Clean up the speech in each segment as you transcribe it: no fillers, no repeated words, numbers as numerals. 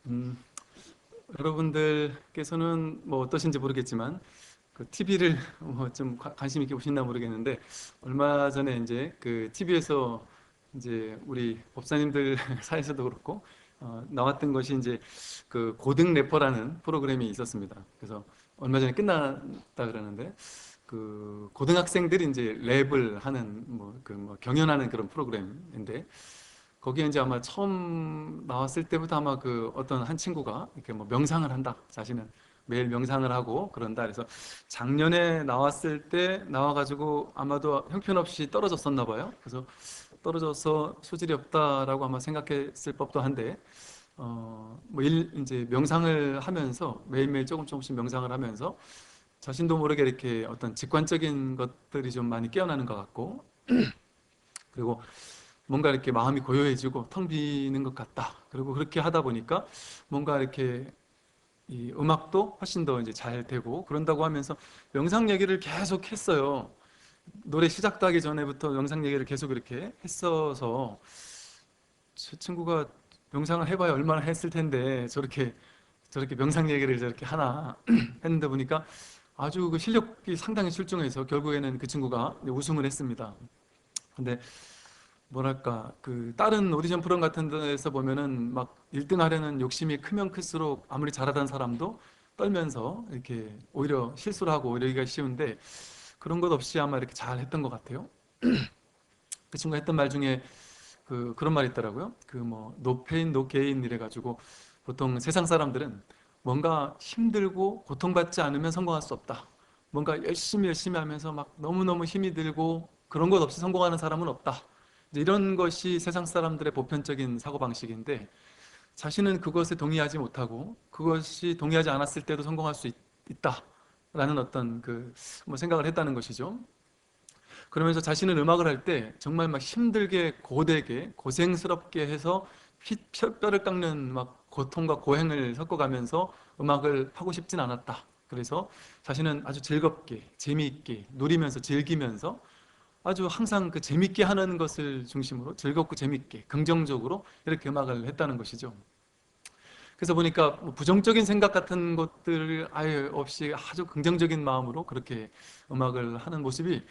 음, 여러분들께서는 뭐 어떠신지 모르겠지만 그 TV를 뭐 좀 관심 있게 보시나 모르겠는데 얼마 전에 이제 그 TV에서 이제 우리 법사님들 사이에서도 그렇고 나왔던 것이 이제 그 고등 래퍼라는 프로그램이 있었습니다. 그래서 얼마 전에 끝났다 그러는데 그 고등학생들이 이제 랩을 하는 뭐 경연하는 그런 프로그램인데 거기에 이제 아마 처음 나왔을 때부터 아마 그 어떤 한 친구가 이렇게 뭐 명상을 한다. 자신은 매일 명상을 하고 그런다. 그래서 작년에 나왔을 때 나와가지고 아마도 형편없이 떨어졌었나 봐요. 그래서 떨어져서 소질이 없다라고 아마 생각했을 법도 한데, 이제 명상을 하면서 매일매일 조금씩 명상을 하면서 자신도 모르게 이렇게 어떤 직관적인 것들이 좀 많이 깨어나는 것 같고, 그리고 뭔가 이렇게 마음이 고요해지고 텅 비는 것 같다. 그리고 그렇게 하다 보니까 뭔가 이렇게 이 음악도 훨씬 더 이제 잘 되고 그런다고 하면서 명상 얘기를 계속 했어요. 노래 시작도 하기 전에부터 명상 얘기를 계속 이렇게 했어서 저 친구가 명상을 해봐야 얼마나 했을 텐데 저렇게 명상 얘기를 저렇게 하나 했는데 보니까 아주 그 실력이 상당히 출중해서 결국에는 그 친구가 우승을 했습니다. 근데 뭐랄까 그 다른 오디션 프로그램 같은 데서 보면은 막 1등 하려는 욕심이 크면 클수록 아무리 잘하던 사람도 떨면서 이렇게 오히려 실수를 하고 이러기가 쉬운데 그런 것 없이 아마 이렇게 잘 했던 것 같아요. 그 친구가 했던 말 중에 그런 말이 있더라고요. 그 뭐 no pain no gain 이래 가지고 보통 세상 사람들은 뭔가 힘들고 고통받지 않으면 성공할 수 없다. 뭔가 열심히 하면서 막 너무너무 힘이 들고 그런 것 없이 성공하는 사람은 없다. 이제 이런 것이 세상 사람들의 보편적인 사고방식인데 자신은 그것에 동의하지 못하고 그것이 동의하지 않았을 때도 성공할 수 있다라는 어떤 뭐 생각을 했다는 것이죠. 그러면서 자신은 음악을 할 때 정말 막 힘들게 고되게 고생스럽게 해서 뼈를 깎는 막 고통과 고행을 섞어가면서 음악을 하고 싶진 않았다. 그래서 자신은 아주 즐겁게 재미있게 누리면서 즐기면서 아주 항상 그 재밌게 하는 것을 중심으로 즐겁고 재밌게 긍정적으로 이렇게 음악을 했다는 것이죠. 그래서 보니까 뭐 부정적인 생각 같은 것들을 아예 없이 아주 긍정적인 마음으로 그렇게 음악을 하는 모습이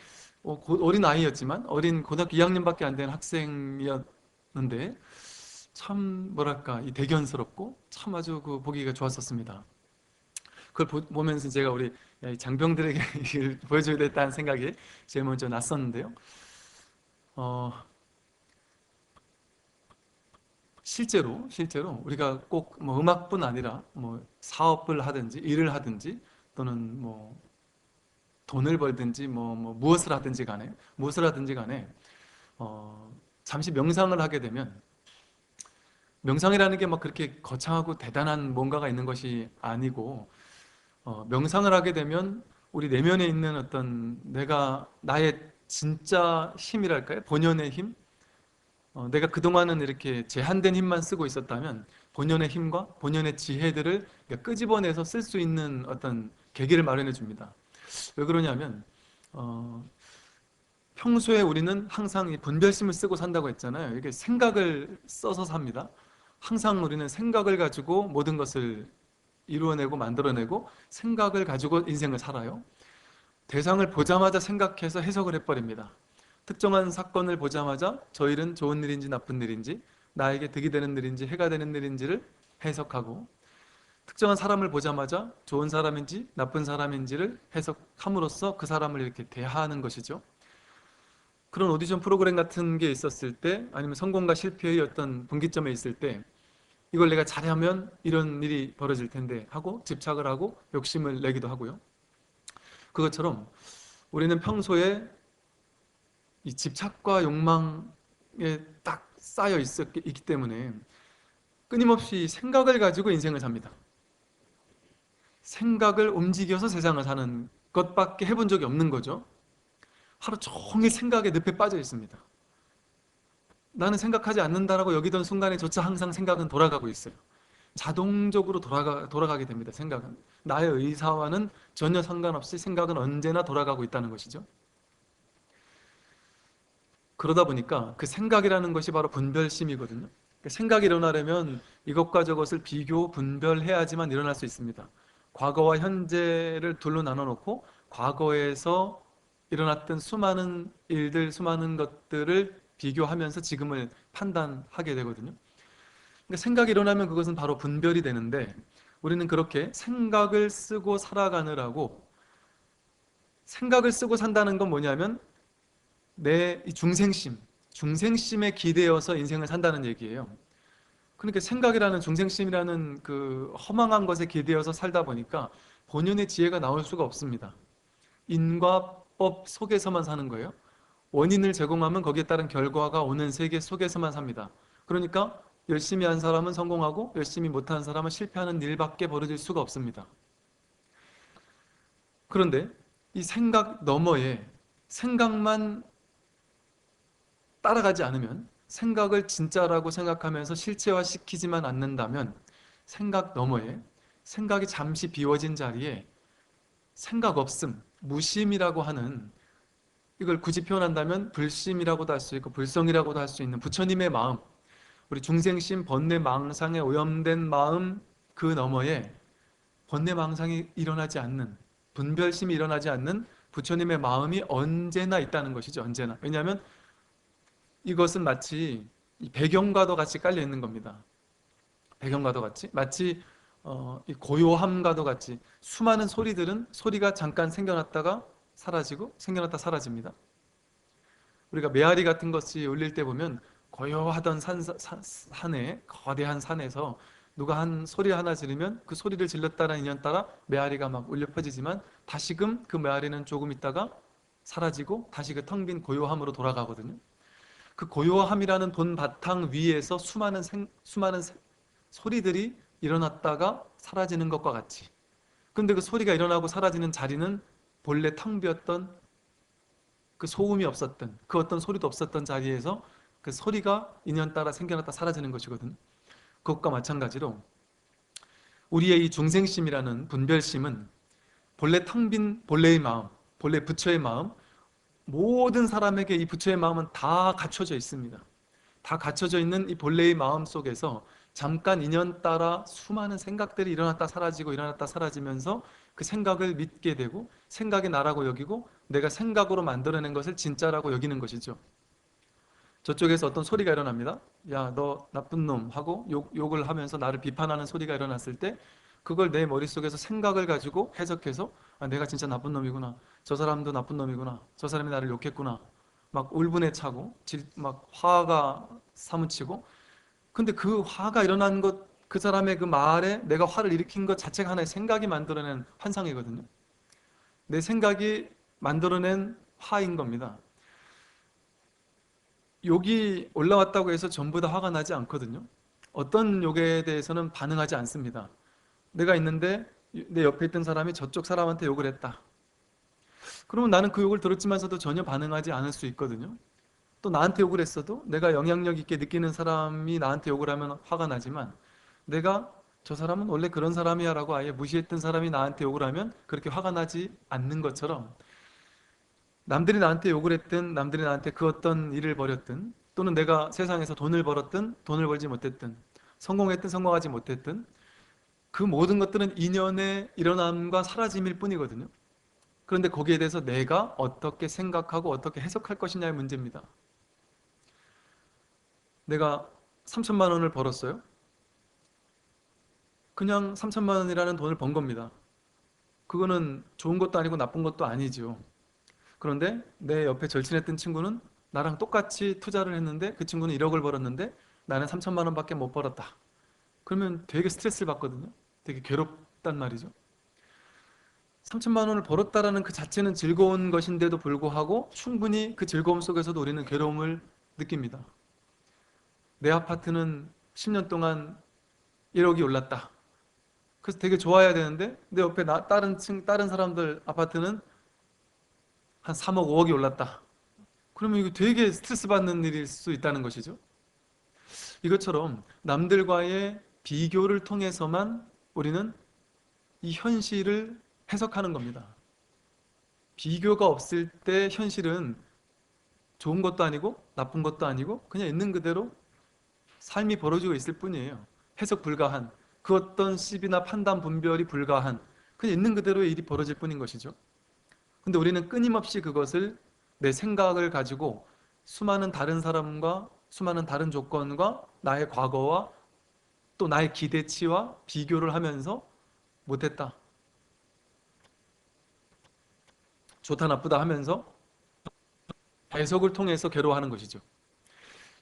어린 아이였지만 어린 고등학교 2학년밖에 안 된 학생이었는데 참 뭐랄까 이 대견스럽고 참 아주 그 보기가 좋았었습니다. 그걸 보면서 제가 우리 장병들에게 이걸 보여줘야 됐다는 생각이 제일 먼저 났었는데요. 어, 실제로 우리가 꼭 뭐 음악뿐 아니라 뭐 사업을 하든지 일을 하든지 또는 뭐 돈을 벌든지 뭐 무엇을 하든지 간에 어, 잠시 명상을 하게 되면 명상이라는 게 막 그렇게 거창하고 대단한 뭔가가 있는 것이 아니고 명상을 하게 되면 우리 내면에 있는 어떤 나의 진짜 힘이랄까요? 본연의 힘? 내가 그동안은 이렇게 제한된 힘만 쓰고 있었다면 본연의 힘과 본연의 지혜들을 끄집어내서 쓸 수 있는 어떤 계기를 마련해 줍니다. 왜 그러냐면 어, 평소에 우리는 항상 이 분별심을 쓰고 산다고 했잖아요. 이게 생각을 써서 삽니다. 항상 우리는 생각을 가지고 모든 것을 이루어내고 만들어내고 생각을 가지고 인생을 살아요. 대상을 보자마자 생각해서 해석을 해버립니다. 특정한 사건을 보자마자 저 일은 좋은 일인지 나쁜 일인지 나에게 득이 되는 일인지 해가 되는 일인지를 해석하고 특정한 사람을 보자마자 좋은 사람인지 나쁜 사람인지를 해석함으로써 그 사람을 이렇게 대하는 것이죠. 그런 오디션 프로그램 같은 게 있었을 때 아니면 성공과 실패의 어떤 분기점에 있을 때 이걸 내가 잘하면 이런 일이 벌어질 텐데 하고 집착을 하고 욕심을 내기도 하고요. 그것처럼 우리는 평소에 이 집착과 욕망에 딱 있기 때문에 끊임없이 생각을 가지고 인생을 삽니다. 생각을 움직여서 세상을 사는 것밖에 해본 적이 없는 거죠. 하루 종일 생각에 늪에 빠져 있습니다. 나는 생각하지 않는다라고 여기던 순간에조차 항상 생각은 돌아가고 있어요. 자동적으로 돌아가게 됩니다. 생각은. 나의 의사와는 전혀 상관없이 생각은 언제나 돌아가고 있다는 것이죠. 그러다 보니까 그 생각이라는 것이 바로 분별심이거든요. 생각이 일어나려면 이것과 저것을 비교, 분별해야지만 일어날 수 있습니다. 과거와 현재를 둘로 나눠 놓고 과거에서 일어났던 수많은 일들, 수많은 것들을 비교하면서 지금을 판단하게 되거든요. 그러니까 생각이 일어나면 그것은 바로 분별이 되는데, 우리는 그렇게 생각을 쓰고 살아가느라고, 생각을 쓰고 산다는 건 뭐냐면 내 중생심에 기대어서 인생을 산다는 얘기예요. 그러니까 생각이라는 중생심이라는 그 허망한 것에 기대어서 살다 보니까 본연의 지혜가 나올 수가 없습니다. 인과법 속에서만 사는 거예요. 원인을 제공하면 거기에 따른 결과가 오는 세계 속에서만 삽니다. 그러니까 열심히 한 사람은 성공하고 열심히 못한 사람은 실패하는 일밖에 벌어질 수가 없습니다. 그런데 이 생각 너머에, 생각만 따라가지 않으면, 생각을 진짜라고 생각하면서 실체화시키지만 않는다면, 생각 너머에, 생각이 잠시 비워진 자리에 생각 없음, 무심이라고 하는, 이걸 굳이 표현한다면 불심이라고도 할 수 있고 불성이라고도 할 수 있는 부처님의 마음, 우리 중생심, 번뇌, 망상에 오염된 마음, 그 너머에 번뇌, 망상이 일어나지 않는, 분별심이 일어나지 않는 부처님의 마음이 언제나 있다는 것이죠. 언제나. 왜냐하면 이것은 마치 이 배경과도 같이 깔려 있는 겁니다. 배경과도 같이, 마치 이 고요함과도 같이, 수많은 소리들은 소리가 잠깐 생겨났다가 사라지고 생겨났다 사라집니다. 우리가 메아리 같은 것이 울릴 때 보면 고요하던 산에, 거대한 산에서 누가 한 소리 하나 지르면 그 소리를 질렀다는 인연 따라 메아리가 막 울려 퍼지지만, 다시금 그 메아리는 조금 있다가 사라지고 다시 그 텅 빈 고요함으로 돌아가거든요. 그 고요함이라는 돈 바탕 위에서 수많은 소리들이 일어났다가 사라지는 것과 같이, 근데 그 소리가 일어나고 사라지는 자리는 본래 텅 비었던, 그 소음이 없었던, 그 어떤 소리도 없었던 자리에서 그 소리가 인연 따라 생겨났다 사라지는 것이거든. 그것과 마찬가지로 우리의 이 중생심이라는 분별심은 본래 텅 빈 본래의 마음, 본래 부처의 마음, 모든 사람에게 이 부처의 마음은 다 갖춰져 있습니다. 다 갖춰져 있는 이 본래의 마음 속에서 잠깐 인연 따라 수많은 생각들이 일어났다 사라지고 일어났다 사라지면서 그 생각을 믿게 되고, 생각이 나라고 여기고 내가 생각으로 만들어낸 것을 진짜라고 여기는 것이죠. 저쪽에서 어떤 소리가 일어납니다. 야, 너 나쁜 놈 하고 욕을 하면서 나를 비판하는 소리가 일어났을 때, 그걸 내 머릿속에서 생각을 가지고 해석해서, 아, 내가 진짜 나쁜 놈이구나, 저 사람도 나쁜 놈이구나, 저 사람이 나를 욕했구나, 막 울분에 차고 막 화가 사무치고. 근데 그 화가 일어난 것, 그 사람의 그 말에 내가 화를 일으킨 것 자체가 하나의 생각이 만들어낸 환상이거든요. 내 생각이 만들어낸 화인 겁니다. 욕이 올라왔다고 해서 전부 다 화가 나지 않거든요. 어떤 욕에 대해서는 반응하지 않습니다. 내가 있는데 내 옆에 있던 사람이 저쪽 사람한테 욕을 했다. 그러면 나는 그 욕을 들었지만서도 전혀 반응하지 않을 수 있거든요. 또 나한테 욕을 했어도 내가 영향력 있게 느끼는 사람이 나한테 욕을 하면 화가 나지만, 내가 저 사람은 원래 그런 사람이야 라고 아예 무시했던 사람이 나한테 욕을 하면 그렇게 화가 나지 않는 것처럼, 남들이 나한테 욕을 했든 남들이 나한테 그 어떤 일을 벌였든, 또는 내가 세상에서 돈을 벌었든 돈을 벌지 못했든, 성공했든 성공하지 못했든, 그 모든 것들은 인연의 일어남과 사라짐일 뿐이거든요. 그런데 거기에 대해서 내가 어떻게 생각하고 어떻게 해석할 것이냐의 문제입니다. 내가 3천만 원을 벌었어요. 그냥 3천만 원이라는 돈을 번 겁니다. 그거는 좋은 것도 아니고 나쁜 것도 아니죠. 그런데 내 옆에 절친했던 친구는 나랑 똑같이 투자를 했는데 그 친구는 1억을 벌었는데 나는 3천만 원밖에 못 벌었다. 그러면 되게 스트레스를 받거든요. 되게 괴롭단 말이죠. 3천만 원을 벌었다라는 그 자체는 즐거운 것인데도 불구하고 충분히 그 즐거움 속에서도 우리는 괴로움을 느낍니다. 내 아파트는 10년 동안 1억이 올랐다. 그래서 되게 좋아야 되는데 내 옆에 다른 사람들 아파트는 한 3억, 5억이 올랐다. 그러면 이거 되게 스트레스 받는 일일 수 있다는 것이죠. 이것처럼 남들과의 비교를 통해서만 우리는 이 현실을 해석하는 겁니다. 비교가 없을 때 현실은 좋은 것도 아니고 나쁜 것도 아니고 그냥 있는 그대로 삶이 벌어지고 있을 뿐이에요. 해석 불가한, 그 어떤 씹이나 판단 분별이 불가한, 그냥 있는 그대로의 일이 벌어질 뿐인 것이죠. 근데 우리는 끊임없이 그것을, 내 생각을 가지고 수많은 다른 사람과 수많은 다른 조건과 나의 과거와 또 나의 기대치와 비교를 하면서 못했다, 좋다 나쁘다 하면서 해석을 통해서 괴로워하는 것이죠.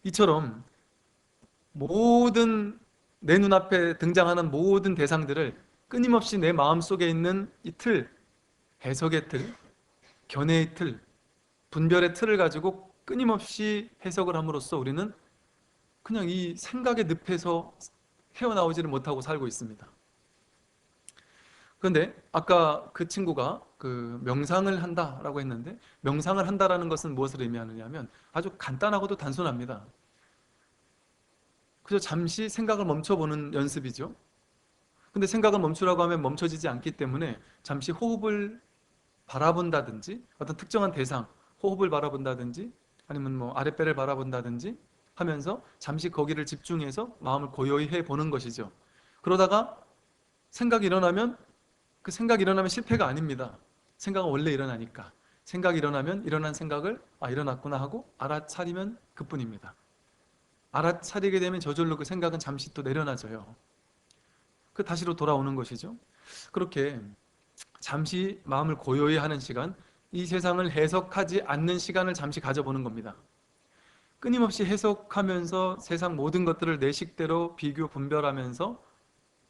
이처럼 모든, 내 눈앞에 등장하는 모든 대상들을 끊임없이 내 마음속에 있는 이 틀, 해석의 틀, 견해의 틀, 분별의 틀을 가지고 끊임없이 해석을 함으로써 우리는 그냥 이 생각의 늪에서 헤어나오지를 못하고 살고 있습니다. 그런데 아까 그 친구가 그 명상을 한다라고 했는데, 명상을 한다라는 것은 무엇을 의미하느냐 하면 아주 간단하고도 단순합니다. 그저 잠시 생각을 멈춰보는 연습이죠. 근데 생각을 멈추라고 하면 멈춰지지 않기 때문에 잠시 호흡을 바라본다든지, 어떤 특정한 대상, 호흡을 바라본다든지, 아니면 뭐 아랫배를 바라본다든지 하면서 잠시 거기를 집중해서 마음을 고요히 해보는 것이죠. 그러다가 생각이 일어나면, 그 생각이 일어나면 실패가 아닙니다. 생각은 원래 일어나니까. 생각이 일어나면 일어난 생각을 일어났구나 하고 알아차리면 그뿐입니다. 알아차리게 되면 저절로 그 생각은 잠시 또 내려놔져요. 그 다시로 돌아오는 것이죠. 그렇게 잠시 마음을 고요히 하는 시간, 이 세상을 해석하지 않는 시간을 잠시 가져보는 겁니다. 끊임없이 해석하면서 세상 모든 것들을 내 식대로 비교 분별하면서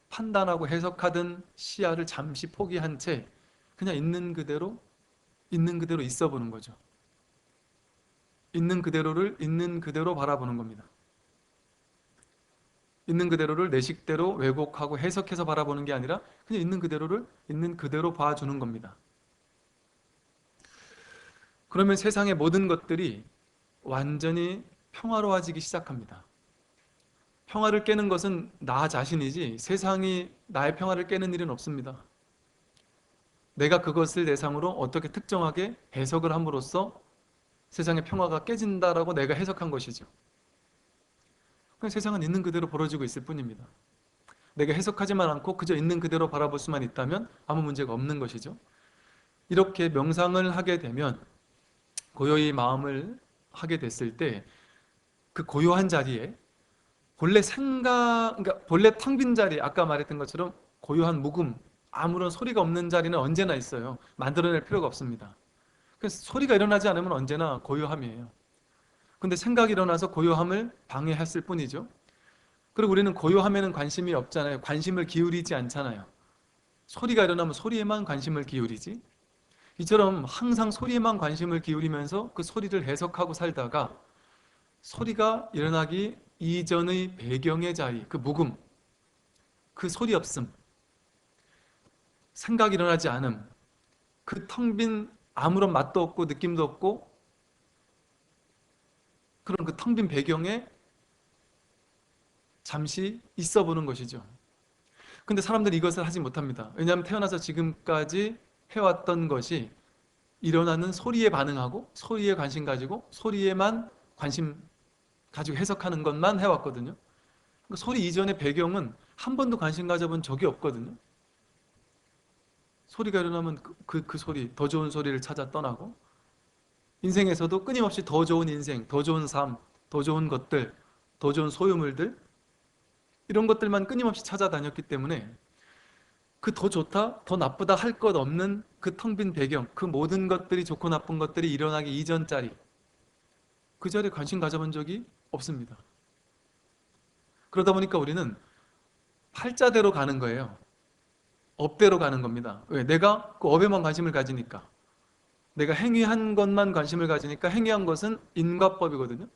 판단하고 해석하던 시야를 잠시 포기한 채 그냥 있는 그대로 있어 보는 거죠. 있는 그대로를 있는 그대로 바라보는 겁니다. 있는 그대로를 내 식대로 왜곡하고 해석해서 바라보는 게 아니라 그냥 있는 그대로를 있는 그대로 봐주는 겁니다. 그러면 세상의 모든 것들이 완전히 평화로워지기 시작합니다. 평화를 깨는 것은 나 자신이지 세상이 나의 평화를 깨는 일은 없습니다. 내가 그것을 대상으로 어떻게 특정하게 해석을 함으로써 세상의 평화가 깨진다라고 내가 해석한 것이죠. 그냥 세상은 있는 그대로 벌어지고 있을 뿐입니다. 내가 해석하지만 않고 그저 있는 그대로 바라볼 수만 있다면 아무 문제가 없는 것이죠. 이렇게 명상을 하게 되면, 고요히 마음을 하게 됐을 때 그 고요한 자리에 본래 그러니까 본래 텅 빈 자리, 아까 말했던 것처럼 고요한 묵음, 아무런 소리가 없는 자리는 언제나 있어요. 만들어낼 필요가 없습니다. 그래서 소리가 일어나지 않으면 언제나 고요함이에요. 근데 생각이 일어나서 고요함을 방해했을 뿐이죠. 그리고 우리는 고요함에는 관심이 없잖아요. 관심을 기울이지 않잖아요. 소리가 일어나면 소리에만 관심을 기울이지. 이처럼 항상 소리에만 관심을 기울이면서 그 소리를 해석하고 살다가 소리가 일어나기 이전의 배경의 자리, 그 묵음, 그 소리 없음, 생각이 일어나지 않음, 그 텅 빈, 아무런 맛도 없고 느낌도 없고 그런 그 텅 빈 배경에 잠시 있어 보는 것이죠. 근데 사람들이 이것을 하지 못합니다. 왜냐하면 태어나서 지금까지 해왔던 것이 일어나는 소리에 반응하고 소리에 관심 가지고 소리에만 관심 가지고 해석하는 것만 해왔거든요. 그러니까 소리 이전의 배경은 한 번도 관심 가져본 적이 없거든요. 소리가 일어나면 그 소리, 더 좋은 소리를 찾아 떠나고, 인생에서도 끊임없이 더 좋은 인생, 더 좋은 삶, 더 좋은 것들, 더 좋은 소유물들, 이런 것들만 끊임없이 찾아다녔기 때문에 그 더 좋다, 더 나쁘다 할 것 없는 그 텅 빈 배경, 그 모든 것들이, 좋고 나쁜 것들이 일어나기 이전 자리, 그 자리에 관심 가져본 적이 없습니다. 그러다 보니까 우리는 팔자대로 가는 거예요. 업대로 가는 겁니다. 왜? 내가 그 업에만 관심을 가지니까. 내가 행위한 것만 관심을 가지니까. 행위한 것은 인과법이거든요.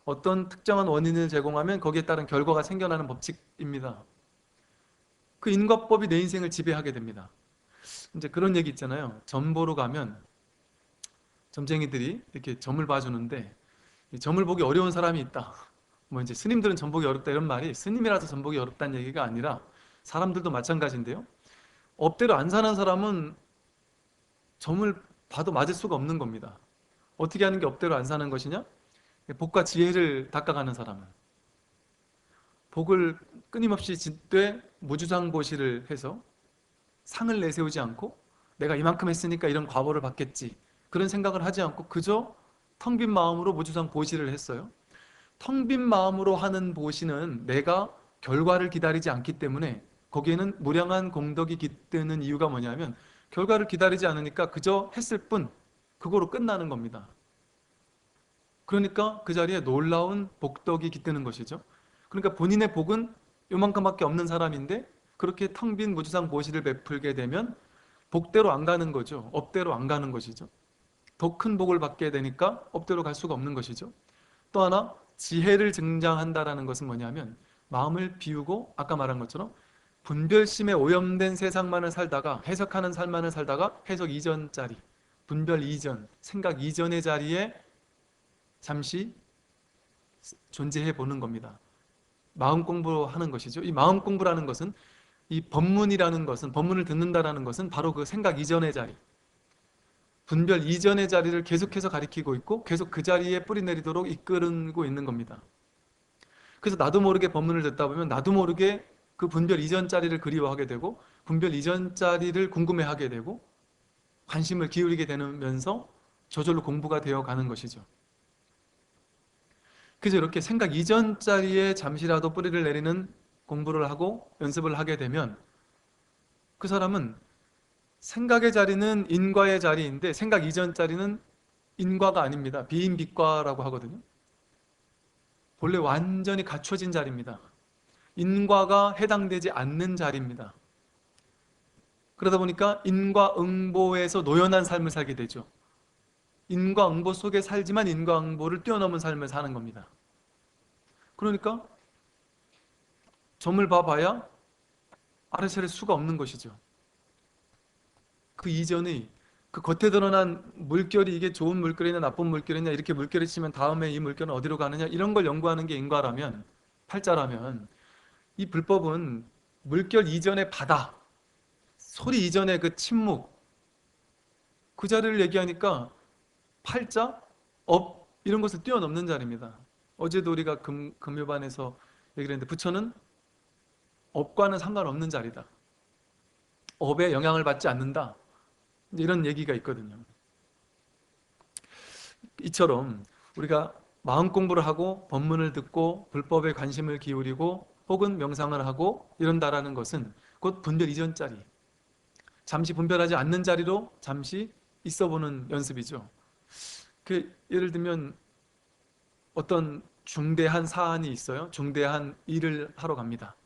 어떤 특정한 원인을 제공하면 거기에 따른 결과가 생겨나는 법칙입니다. 그 인과법이 내 인생을 지배하게 됩니다. 이제 그런 얘기 있잖아요. 점 보러 가면 점쟁이들이 이렇게 점을 봐주는데, 이 점을 보기 어려운 사람이 있다. 뭐 이제 스님들은 점 보기 어렵다 이런 말이, 스님이라서 점 보기 어렵다는 얘기가 아니라 사람들도 마찬가지인데요. 업대로 안 사는 사람은 점을 봐도 맞을 수가 없는 겁니다. 어떻게 하는 게 업대로 안 사는 것이냐? 복과 지혜를 닦아가는 사람은. 복을 끊임없이 짓되 무주상보시를 해서 상을 내세우지 않고 내가 이만큼 했으니까 이런 과보를 받겠지, 그런 생각을 하지 않고 그저 텅 빈 마음으로 무주상보시를 했어요. 텅 빈 마음으로 하는 보시는 내가 결과를 기다리지 않기 때문에 거기에는 무량한 공덕이 깃드는 이유가 뭐냐면, 결과를 기다리지 않으니까 그저 했을 뿐, 그거로 끝나는 겁니다. 그러니까 그 자리에 놀라운 복덕이 깃드는 것이죠. 그러니까 본인의 복은 요만큼밖에 없는 사람인데 그렇게 텅 빈 무주상 보시를 베풀게 되면 복대로 안 가는 거죠. 업대로 안 가는 것이죠. 더 큰 복을 받게 되니까 업대로 갈 수가 없는 것이죠. 또 하나, 지혜를 증장한다라는 것은 뭐냐면, 마음을 비우고 아까 말한 것처럼 분별심에 오염된 세상만을 살다가, 해석하는 삶만을 살다가 해석 이전짜리, 분별 이전, 생각 이전의 자리에 잠시 존재해 보는 겁니다. 마음 공부하는 것이죠. 이 마음 공부라는 것은, 이 법문이라는 것은, 법문을 듣는다라는 것은 바로 그 생각 이전의 자리, 분별 이전의 자리를 계속해서 가리키고 있고 계속 그 자리에 뿌리 내리도록 이끌고 있는 겁니다. 그래서 나도 모르게 법문을 듣다 보면 나도 모르게 그 분별 이전 자리를 그리워하게 되고 분별 이전 자리를 궁금해하게 되고 관심을 기울이게 되면서 저절로 공부가 되어 가는 것이죠. 그래서 이렇게 생각 이전 자리에 잠시라도 뿌리를 내리는 공부를 하고 연습을 하게 되면 그 사람은, 생각의 자리는 인과의 자리인데 생각 이전 자리는 인과가 아닙니다. 비인빛과라고 하거든요. 본래 완전히 갖춰진 자리입니다. 인과가 해당되지 않는 자리입니다. 그러다 보니까 인과응보에서 노연한 삶을 살게 되죠. 인과응보 속에 살지만 인과응보를 뛰어넘은 삶을 사는 겁니다. 그러니까 점을 봐봐야 알아차릴 수가 없는 것이죠. 그 이전의, 그 겉에 드러난 물결이 이게 좋은 물결이냐 나쁜 물결이냐, 이렇게 물결이 치면 다음에 이 물결은 어디로 가느냐, 이런 걸 연구하는 게 인과라면, 팔자라면, 이 불법은 물결 이전의 바다, 소리 이전의 그 침묵, 그 자리를 얘기하니까 팔자, 업, 이런 것을 뛰어넘는 자리입니다. 어제도 우리가 금요반에서 얘기를 했는데, 부처는 업과는 상관없는 자리다, 업에 영향을 받지 않는다, 이런 얘기가 있거든요. 이처럼 우리가 마음 공부를 하고 법문을 듣고 불법에 관심을 기울이고 혹은 명상을 하고 이런다라는 것은 곧 분별 이전 자리, 잠시 분별하지 않는 자리로 잠시 있어보는 연습이죠. 예를 들면 어떤 중대한 사안이 있어요. 중대한 일을 하러 갑니다.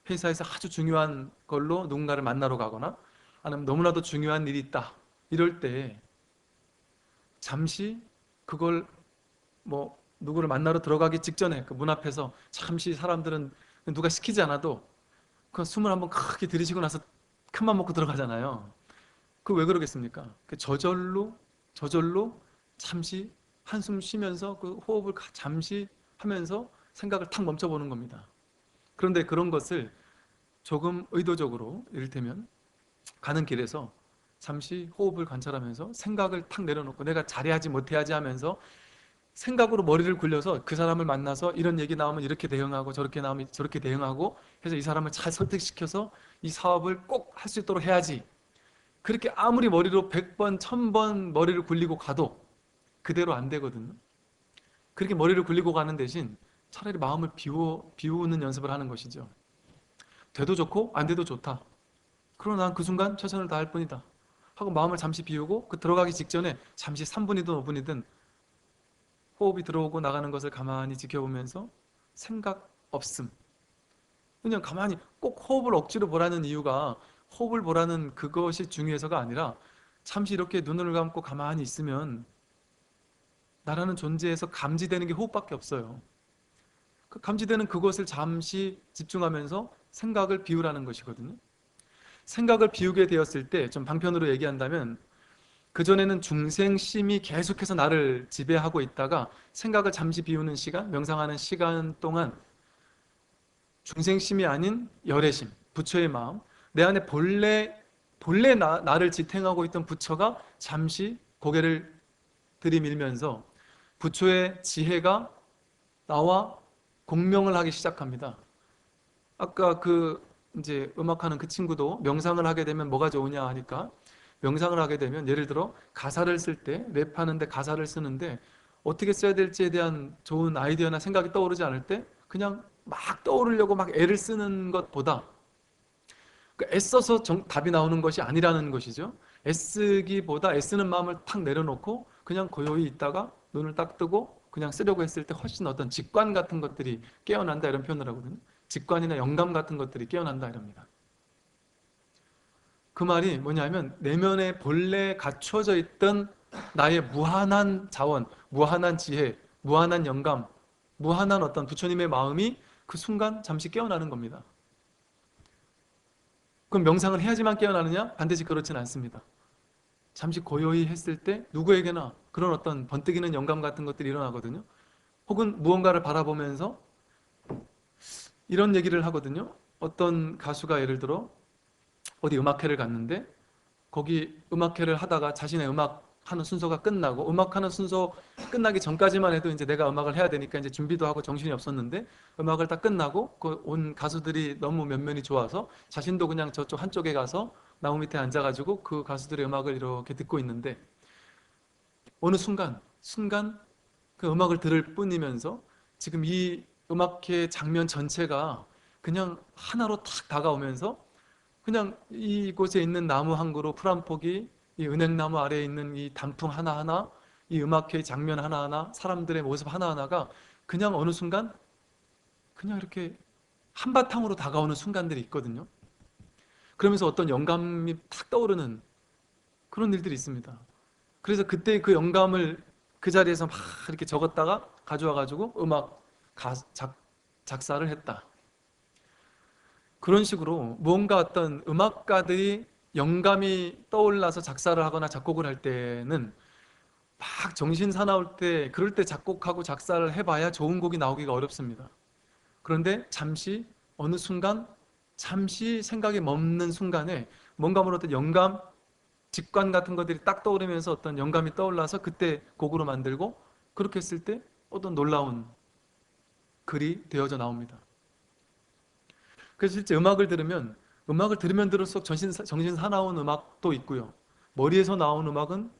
회사에서 아주 중요한 걸로 누군가를 만나러 가거나 아니면 너무나도 중요한 일이 있다, 이럴 때 잠시 그걸 누구를 만나러 들어가기 직전에 그 문 앞에서 잠시, 사람들은 누가 시키지 않아도 그 숨을 한번 크게 들이쉬고 나서 큰맘 먹고 들어가잖아요. 그 왜 그러겠습니까? 저절로 잠시 한숨 쉬면서 그 호흡을 잠시 하면서 생각을 탁 멈춰보는 겁니다. 그런데 그런 것을 조금 의도적으로, 이를테면 가는 길에서 잠시 호흡을 관찰하면서 생각을 탁 내려놓고 내가 잘해야지 못해야지 하면서 생각으로 머리를 굴려서 그 사람을 만나서 이런 얘기 나오면 이렇게 대응하고 저렇게 나오면 저렇게 대응하고 해서 이 사람을 잘 설득시켜서 이 사업을 꼭 할 수 있도록 해야지, 그렇게 아무리 머리로 100번 1000번 머리를 굴리고 가도 그대로 안 되거든요. 그렇게 머리를 굴리고 가는 대신 차라리 마음을 비우는 연습을 하는 것이죠. 돼도 좋고 안 돼도 좋다, 그러나 난 그 순간 최선을 다할 뿐이다 하고 마음을 잠시 비우고 그 들어가기 직전에 잠시 3분이든 5분이든 호흡이 들어오고 나가는 것을 가만히 지켜보면서 생각 없음. 그냥 가만히 꼭 호흡을 억지로 보라는 이유가 호흡을 보라는 그것이 중요해서가 아니라 잠시 이렇게 눈을 감고 가만히 있으면 나라는 존재에서 감지되는 게 호흡밖에 없어요. 그 감지되는 그것을 잠시 집중하면서 생각을 비우라는 것이거든요. 생각을 비우게 되었을 때 좀 방편으로 얘기한다면, 그전에는 중생심이 계속해서 나를 지배하고 있다가 생각을 잠시 비우는 시간, 명상하는 시간 동안 중생심이 아닌 열애심, 부처의 마음, 내 안에 본래 나를 지탱하고 있던 부처가 잠시 고개를 들이밀면서 부처의 지혜가 나와 공명을 하기 시작합니다. 아까 이제 음악하는 그 친구도 명상을 하게 되면 뭐가 좋으냐 하니까, 명상을 하게 되면 예를 들어 가사를 쓸 때, 랩하는데 가사를 쓰는데 어떻게 써야 될지에 대한 좋은 아이디어나 생각이 떠오르지 않을 때 그냥 막 떠오르려고 막 애를 쓰는 것보다, 애써서 답이 나오는 것이 아니라는 것이죠. 애쓰기보다 애쓰는 마음을 탁 내려놓고 그냥 고요히 있다가 눈을 딱 뜨고 그냥 쓰려고 했을 때 훨씬 어떤 직관 같은 것들이 깨어난다, 이런 표현을 하거든요. 직관이나 영감 같은 것들이 깨어난다 이럽니다. 그 말이 뭐냐면 내면에 본래 갖춰져 있던 나의 무한한 자원, 무한한 지혜, 무한한 영감, 무한한 어떤 부처님의 마음이 그 순간 잠시 깨어나는 겁니다. 그럼 명상을 해야지만 깨어나느냐? 반드시 그렇진 않습니다. 잠시 고요히 했을 때 누구에게나 그런 어떤 번뜩이는 영감 같은 것들이 일어나거든요. 혹은 무언가를 바라보면서 이런 얘기를 하거든요. 어떤 가수가 예를 들어 어디 음악회를 갔는데 거기 음악회를 하다가 자신의 음악 하는 순서가 끝나고, 음악하는 순서 끝나기 전까지만 해도 이제 내가 음악을 해야 되니까 이제 준비도 하고 정신이 없었는데, 음악을 딱 끝나고 그 온 가수들이 너무 면면이 좋아서 자신도 그냥 저쪽 한쪽에 가서 나무 밑에 앉아가지고 그 가수들의 음악을 이렇게 듣고 있는데, 어느 순간 그 음악을 들을 뿐이면서 지금 이 음악회 장면 전체가 그냥 하나로 탁 다가오면서 그냥 이곳에 있는 나무 한 그루, 풀 한 포기, 이 은행나무 아래에 있는 이 단풍 하나하나, 이 음악회 장면 하나하나, 사람들의 모습 하나하나가 그냥 어느 순간 그냥 이렇게 한바탕으로 다가오는 순간들이 있거든요. 그러면서 어떤 영감이 탁 떠오르는 그런 일들이 있습니다. 그래서 그때 그 영감을 그 자리에서 막 이렇게 적었다가 가져와 가지고 작사를 했다. 그런 식으로 무언가 어떤 음악가들이 영감이 떠올라서 작사를 하거나 작곡을 할 때는 막 정신 사나울 때, 그럴 때 작곡하고 작사를 해봐야 좋은 곡이 나오기가 어렵습니다. 그런데 잠시 어느 순간 잠시 생각이 멈는 순간에 뭔가 모를 어떤 영감, 직관 같은 것들이 딱 떠오르면서 어떤 영감이 떠올라서 그때 곡으로 만들고, 그렇게 했을 때 어떤 놀라운 글이 되어져 나옵니다. 그래서 실제 음악을 들으면 들을수록 정신 사나운 음악도 있고요. 머리에서 나온 음악은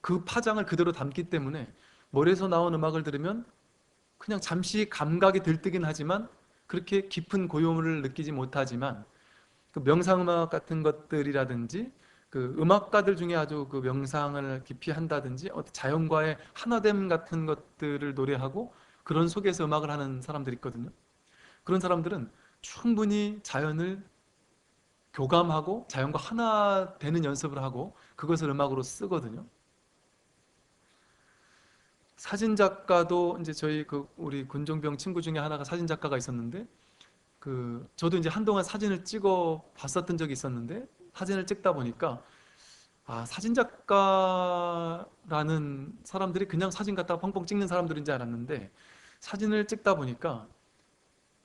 그 파장을 그대로 담기 때문에 머리에서 나온 음악을 들으면 그냥 잠시 감각이 들뜨긴 하지만 그렇게 깊은 고요를 느끼지 못하지만, 그 명상음악 같은 것들이라든지 그 음악가들 중에 아주 그 명상을 깊이 한다든지 어떤 자연과의 하나됨 같은 것들을 노래하고 그런 속에서 음악을 하는 사람들이 있거든요. 그런 사람들은 충분히 자연을 교감하고 자연과 하나 되는 연습을 하고 그것을 음악으로 쓰거든요. 사진 작가도 이제 저희 우리 군종병 친구 중에 하나가 사진 작가가 있었는데, 저도 이제 한동안 사진을 찍어 봤었던 적이 있었는데, 사진을 찍다 보니까 사진 작가라는 사람들이 그냥 사진 갖다가 펑펑 찍는 사람들인 줄 알았는데, 사진을 찍다 보니까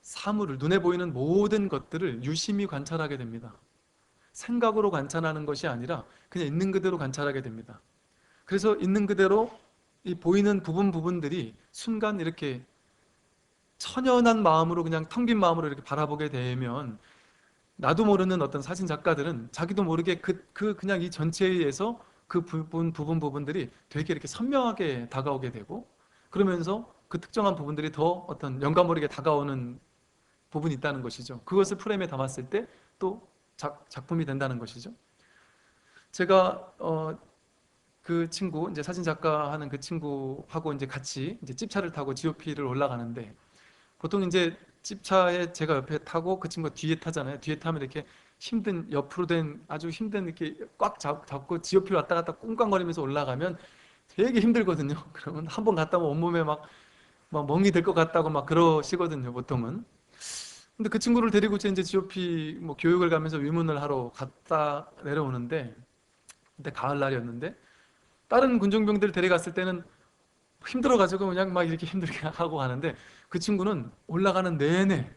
사물을, 눈에 보이는 모든 것들을 유심히 관찰하게 됩니다. 생각으로 관찰하는 것이 아니라 그냥 있는 그대로 관찰하게 됩니다. 그래서 있는 그대로 이 보이는 부분들이 순간 이렇게 천연한 마음으로, 그냥 텅 빈 마음으로 이렇게 바라보게 되면, 나도 모르는 어떤 사진 작가들은 자기도 모르게 그냥 이 전체에 의해서 그 부분들이 되게 이렇게 선명하게 다가오게 되고, 그러면서 그 특정한 부분들이 더 어떤 영감 모르게 다가오는 부분이 있다는 것이죠. 그것을 프레임에 담았을 때 또 작품이 된다는 것이죠. 제가 그 친구, 이제 사진 작가 하는 그 친구하고 이제 같이 이제 집차를 타고 GOP를 올라가는데, 보통 이제 집차에 제가 옆에 타고 그 친구가 뒤에 타잖아요. 뒤에 타면 이렇게 힘든, 옆으로 된 아주 힘든, 이렇게 꽉 잡고 GOP 왔다 갔다 꿍꽝거리면서 올라가면 되게 힘들거든요. 그러면 한 번 갔다 오면 온몸에 막 멍이 들 것 같다고 막 그러시거든요, 보통은. 근데 그 친구를 데리고 이제 GOP 뭐 교육을 가면서 위문을 하러 갔다 내려오는데, 그때 가을날이었는데, 다른 군종병들 데려갔을 때는 힘들어가지고 그냥 막 이렇게 힘들게 하고 가는데, 그 친구는 올라가는 내내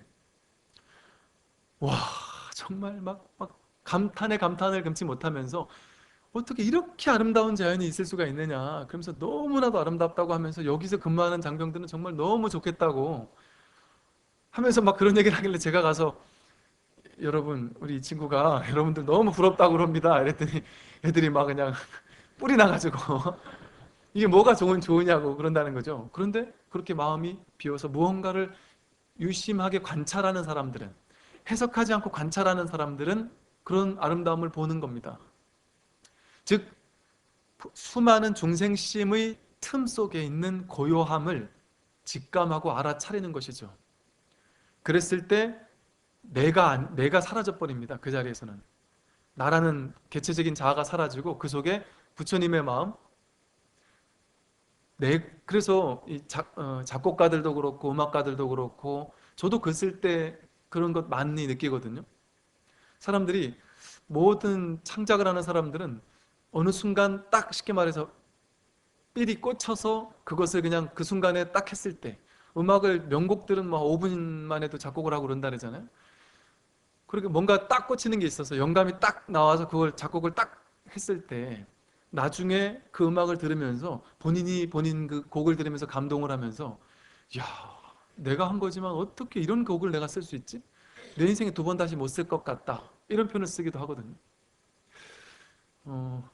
와, 정말 막 감탄에 감탄을 금치 못하면서 어떻게 이렇게 아름다운 자연이 있을 수가 있느냐, 그러면서 너무나도 아름답다고 하면서 여기서 근무하는 장병들은 정말 너무 좋겠다고 하면서 막 그런 얘기를 하길래 제가 가서 여러분 우리 친구가 여러분들 너무 부럽다고 그럽니다 이랬더니 애들이 막 그냥 뿔이 나가지고 이게 뭐가 좋으냐고 그런다는 거죠. 그런데 그렇게 마음이 비어서 무언가를 유심하게 관찰하는 사람들은, 해석하지 않고 관찰하는 사람들은 그런 아름다움을 보는 겁니다. 즉 수많은 중생심의 틈 속에 있는 고요함을 직감하고 알아차리는 것이죠. 그랬을 때 내가 사라져 버립니다. 그 자리에서는 나라는 개체적인 자아가 사라지고 그 속에 부처님의 마음, 그래서 작곡가들도 그렇고 음악가들도 그렇고 저도 글 쓸 때 그런 것 많이 느끼거든요. 사람들이 모든 창작을 하는 사람들은 어느 순간 딱 쉽게 말해서 삘이 꽂혀서 그것을 그냥 그 순간에 딱 했을 때, 음악을 명곡들은 뭐 5분만 해도 작곡을 하고 그런다 그러잖아요. 그렇게 뭔가 딱 꽂히는 게 있어서 영감이 딱 나와서 그걸 작곡을 딱 했을 때 나중에 그 음악을 들으면서 본인이 본인 그 곡을 들으면서 감동을 하면서 야, 내가 한 거지만 어떻게 이런 곡을 내가 쓸 수 있지? 내 인생에 두 번 다시 못 쓸 것 같다. 이런 표현을 쓰기도 하거든요. 어,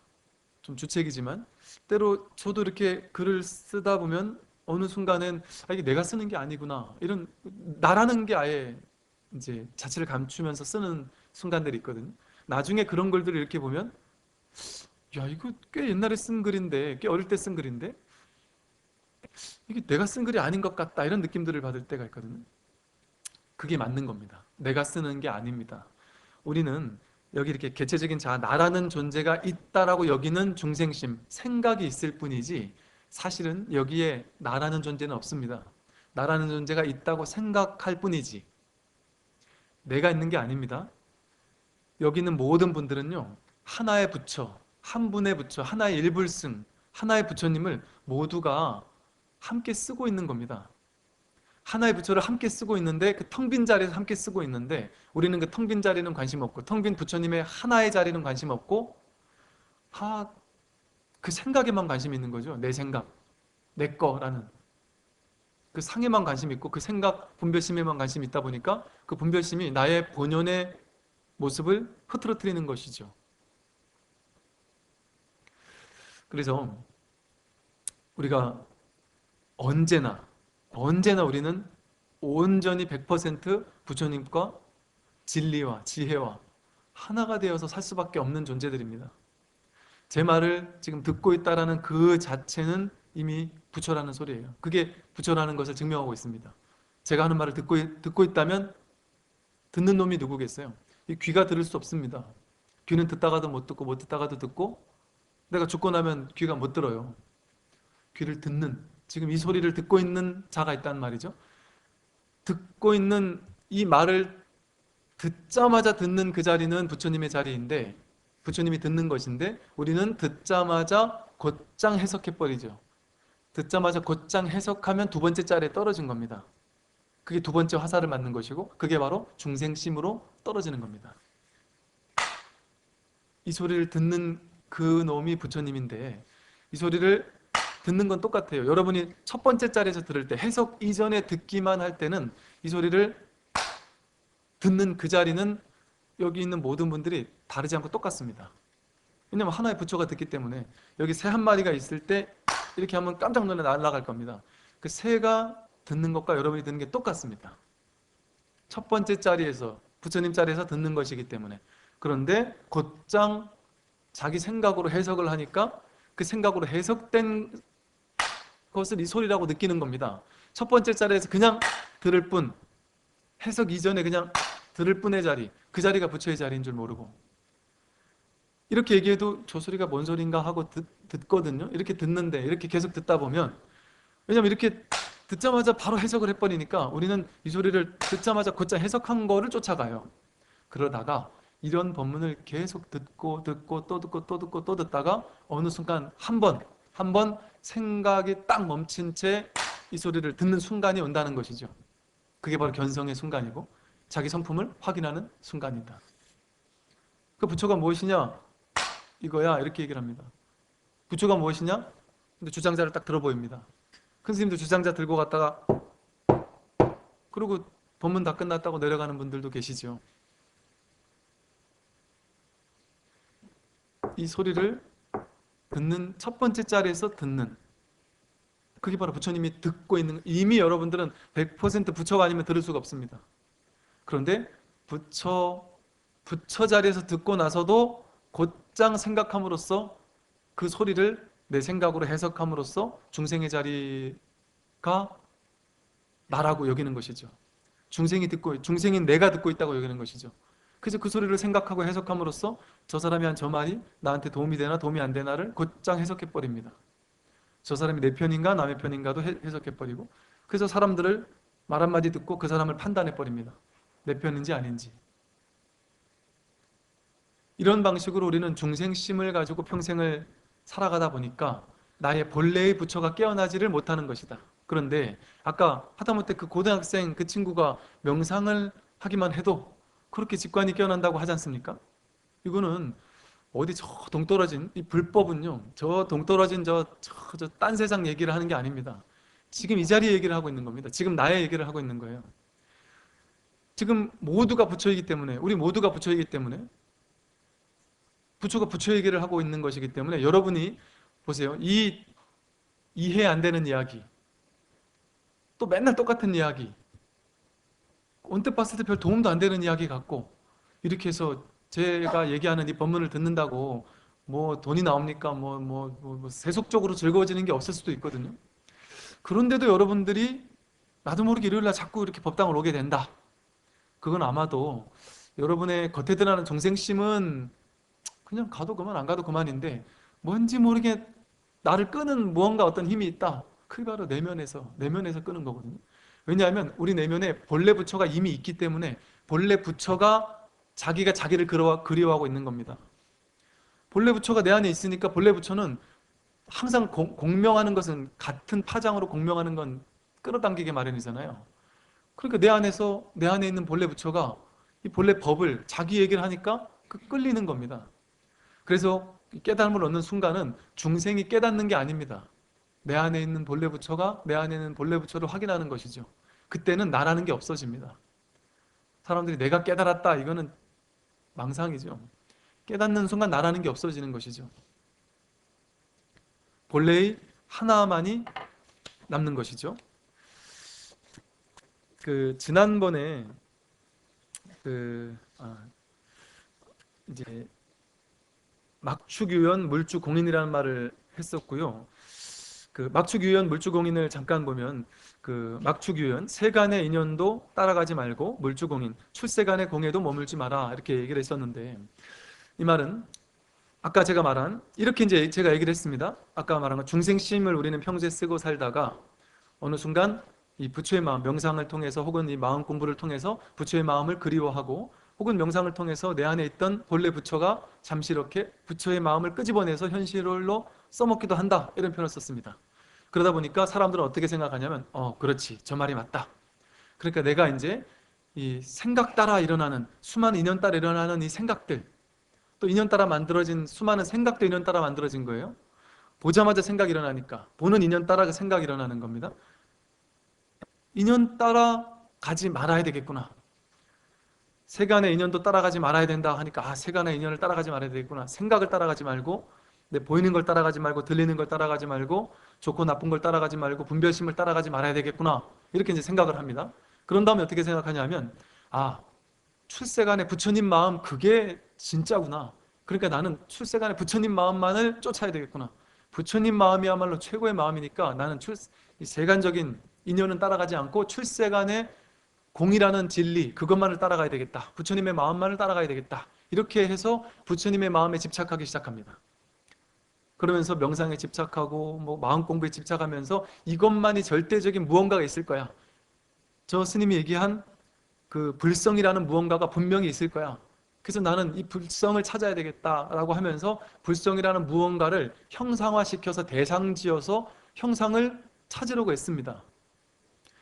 좀 주책이지만 때로 저도 이렇게 글을 쓰다 보면 어느 순간엔 이게 내가 쓰는 게 아니구나. 이런 나라는 게 아예 이제 자체를 감추면서 쓰는 순간들이 있거든요. 나중에 그런 글들을 이렇게 보면 야, 이거 꽤 옛날에 쓴 글인데, 꽤 어릴 때 쓴 글인데 이게 내가 쓴 글이 아닌 것 같다. 이런 느낌들을 받을 때가 있거든요. 그게 맞는 겁니다. 내가 쓰는 게 아닙니다. 우리는 여기 이렇게 개체적인 자아, 나라는 존재가 있다라고 여기는 중생심, 생각이 있을 뿐이지 사실은 여기에 나라는 존재는 없습니다. 나라는 존재가 있다고 생각할 뿐이지 내가 있는 게 아닙니다. 여기 있는 모든 분들은요, 하나의 부처, 한 분의 부처, 하나의 일불승, 하나의 부처님을 모두가 함께 쓰고 있는 겁니다. 하나의 부처를 함께 쓰고 있는데 그 텅 빈 자리에서 함께 쓰고 있는데 우리는 그 텅 빈 자리는 관심 없고 텅 빈 부처님의 하나의 자리는 관심 없고 그 생각에만 관심이 있는 거죠. 내 생각, 내 거라는 그 상에만 관심이 있고 그 생각, 분별심에만 관심이 있다 보니까 그 분별심이 나의 본연의 모습을 흐트러뜨리는 것이죠. 그래서 우리가 언제나 언제나 우리는 온전히 100% 부처님과 진리와 지혜와 하나가 되어서 살 수밖에 없는 존재들입니다. 제 말을 지금 듣고 있다라는 그 자체는 이미 부처라는 소리예요. 그게 부처라는 것을 증명하고 있습니다. 제가 하는 말을 듣고 있다면 듣는 놈이 누구겠어요? 이 귀가 들을 수 없습니다. 귀는 듣다가도 못 듣고 못 듣다가도 듣고 내가 죽고 나면 귀가 못 들어요. 귀를 듣는, 지금 이 소리를 듣고 있는 자가 있단 말이죠. 듣고 있는 이 말을 듣자마자 듣는 그 자리는 부처님의 자리인데 부처님이 듣는 것인데 우리는 듣자마자 곧장 해석해버리죠. 듣자마자 곧장 해석하면 두 번째 자리에 떨어진 겁니다. 그게 두 번째 화살을 맞는 것이고 그게 바로 중생심으로 떨어지는 겁니다. 이 소리를 듣는 그 놈이 부처님인데 이 소리를 듣는 건 똑같아요. 여러분이 첫 번째 자리에서 들을 때 해석 이전에 듣기만 할 때는 이 소리를 듣는 그 자리는 여기 있는 모든 분들이 다르지 않고 똑같습니다. 왜냐면 하나의 부처가 듣기 때문에 여기 새 한 마리가 있을 때 이렇게 하면 깜짝 놀라 날아갈 겁니다. 그 새가 듣는 것과 여러분이 듣는 게 똑같습니다. 첫 번째 자리에서 부처님 자리에서 듣는 것이기 때문에. 그런데 곧장 자기 생각으로 해석을 하니까 그 생각으로 해석된 것을 이 소리라고 느끼는 겁니다. 첫 번째 자리에서 그냥 들을 뿐, 해석 이전에 그냥 들을 뿐의 자리, 그 자리가 부처의 자리인 줄 모르고 이렇게 얘기해도 저 소리가 뭔 소린가 하고 듣거든요. 이렇게 듣는데 이렇게 계속 듣다 보면 왜냐면 이렇게 듣자마자 바로 해석을 해버리니까 우리는 이 소리를 듣자마자 곧장 해석한 거를 쫓아가요. 그러다가 이런 법문을 계속 듣고 듣고 또 듣고 또 듣고 또 듣다가 어느 순간 한 번 생각이 딱 멈춘 채 이 소리를 듣는 순간이 온다는 것이죠. 그게 바로 견성의 순간이고 자기 성품을 확인하는 순간이다. 그 부처가 무엇이냐? 이거야 이렇게 얘기를 합니다. 부처가 무엇이냐? 근데 주장자를 딱 들어 보입니다. 큰 스님도 주장자 들고 갔다가 그리고 본문 다 끝났다고 내려가는 분들도 계시죠. 이 소리를 듣는 첫 번째 자리에서 듣는, 그게 바로 부처님이 듣고 있는, 이미 여러분들은 100% 부처가 아니면 들을 수가 없습니다. 그런데 부처 자리에서 듣고 나서도 곧장 생각함으로써 그 소리를 내 생각으로 해석함으로써 중생의 자리가 나라고 여기는 것이죠. 중생인 내가 듣고 있다고 여기는 것이죠. 그래서 그 소리를 생각하고 해석함으로써 저 사람이 한 저 말이 나한테 도움이 되나 도움이 안 되나를 곧장 해석해 버립니다. 저 사람이 내 편인가 남의 편인가도 해석해 버리고, 그래서 사람들을 말 한마디 듣고 그 사람을 판단해 버립니다. 내 편인지 아닌지. 이런 방식으로 우리는 중생심을 가지고 평생을 살아가다 보니까 나의 본래의 부처가 깨어나지를 못하는 것이다. 그런데 아까 하다못해 그 고등학생 그 친구가 명상을 하기만 해도 그렇게 직관이 깨어난다고 하지 않습니까? 이거는 어디 저 동떨어진 이 불법은요, 저 동떨어진 저 딴 세상 얘기를 하는 게 아닙니다. 지금 이 자리에 얘기를 하고 있는 겁니다. 지금 나의 얘기를 하고 있는 거예요. 지금 모두가 부처이기 때문에, 우리 모두가 부처이기 때문에, 부처가 부처 얘기를 하고 있는 것이기 때문에, 여러분이 보세요. 이 이해 안 되는 이야기, 또 맨날 똑같은 이야기, 언뜻 봤을 때 별 도움도 안 되는 이야기 같고, 이렇게 해서 제가 얘기하는 이 법문을 듣는다고 뭐 돈이 나옵니까? 세속적으로 즐거워지는 게 없을 수도 있거든요. 그런데도 여러분들이 나도 모르게 일요일날 자꾸 이렇게 법당을 오게 된다. 그건 아마도 여러분의 겉에 드러나는 정생심은 그냥 가도 그만 안 가도 그만인데, 뭔지 모르게 나를 끄는 무언가 어떤 힘이 있다. 그게 바로 내면에서 끄는 거거든요. 왜냐하면 우리 내면에 본래 부처가 이미 있기 때문에 본래 부처가 자기가 자기를 그리워하고 있는 겁니다. 본래 부처가 내 안에 있으니까 본래 부처는 항상 공명하는 것은, 같은 파장으로 공명하는 건 끌어당기게 마련이잖아요. 그러니까 내 안에 있는 본래 부처가 이 본래 법을 자기 얘기를 하니까 끌리는 겁니다. 그래서 깨달음을 얻는 순간은 중생이 깨닫는 게 아닙니다. 내 안에 있는 본래 부처가 내 안에 있는 본래 부처를 확인하는 것이죠. 그때는 나라는 게 없어집니다. 사람들이 내가 깨달았다, 이거는 망상이죠. 깨닫는 순간 나라는 게 없어지는 것이죠. 본래의 하나만이 남는 것이죠. 지난번에 이제 막축유연 물주공인이라는 말을 했었고요. 막축유연 물주공인을 잠깐 보면, 막축유연, 세간의 인연도 따라가지 말고 물주공인, 출세간의 공에도 머물지 마라, 이렇게 얘기를 했었는데, 이 말은 아까 제가 말한, 이렇게 이제 제가 얘기를 했습니다. 아까 말한 건 중생심을 우리는 평소에 쓰고 살다가 어느 순간 이 부처의 마음, 명상을 통해서 혹은 이 마음 공부를 통해서 부처의 마음을 그리워하고, 혹은 명상을 통해서 내 안에 있던 본래 부처가 잠시 이렇게 부처의 마음을 끄집어내서 현실로 써먹기도 한다, 이런 표현을 썼습니다. 그러다 보니까 사람들은 어떻게 생각하냐면, 그렇지, 저 말이 맞다. 그러니까 내가 이제 이 생각 따라 일어나는, 수많은 인연 따라 일어나는 이 생각들, 또 인연 따라 만들어진 수많은 생각도 인연 따라 만들어진 거예요. 보자마자 생각이 일어나니까 보는 인연 따라 그 생각이 일어나는 겁니다. 인연 따라 가지 말아야 되겠구나. 세간의 인연도 따라가지 말아야 된다 하니까, 세간의 인연을 따라가지 말아야 되겠구나. 생각을 따라가지 말고, 내 보이는 걸 따라가지 말고, 들리는 걸 따라가지 말고, 좋고 나쁜 걸 따라가지 말고, 분별심을 따라가지 말아야 되겠구나, 이렇게 이제 생각을 합니다. 그런 다음에 어떻게 생각하냐면, 출세간의 부처님 마음, 그게 진짜구나. 그러니까 나는 출세간의 부처님 마음만을 쫓아야 되겠구나. 부처님 마음이야말로 최고의 마음이니까 나는 이 세간적인 인연은 따라가지 않고 출세간의 공이라는 진리, 그것만을 따라가야 되겠다. 부처님의 마음만을 따라가야 되겠다. 이렇게 해서 부처님의 마음에 집착하기 시작합니다. 그러면서 명상에 집착하고 마음 공부에 집착하면서 이것만이 절대적인 무언가가 있을 거야. 저 스님이 얘기한 그 불성이라는 무언가가 분명히 있을 거야. 그래서 나는 이 불성을 찾아야 되겠다라고 하면서 불성이라는 무언가를 형상화시켜서 대상지어서 형상을 찾으려고 했습니다.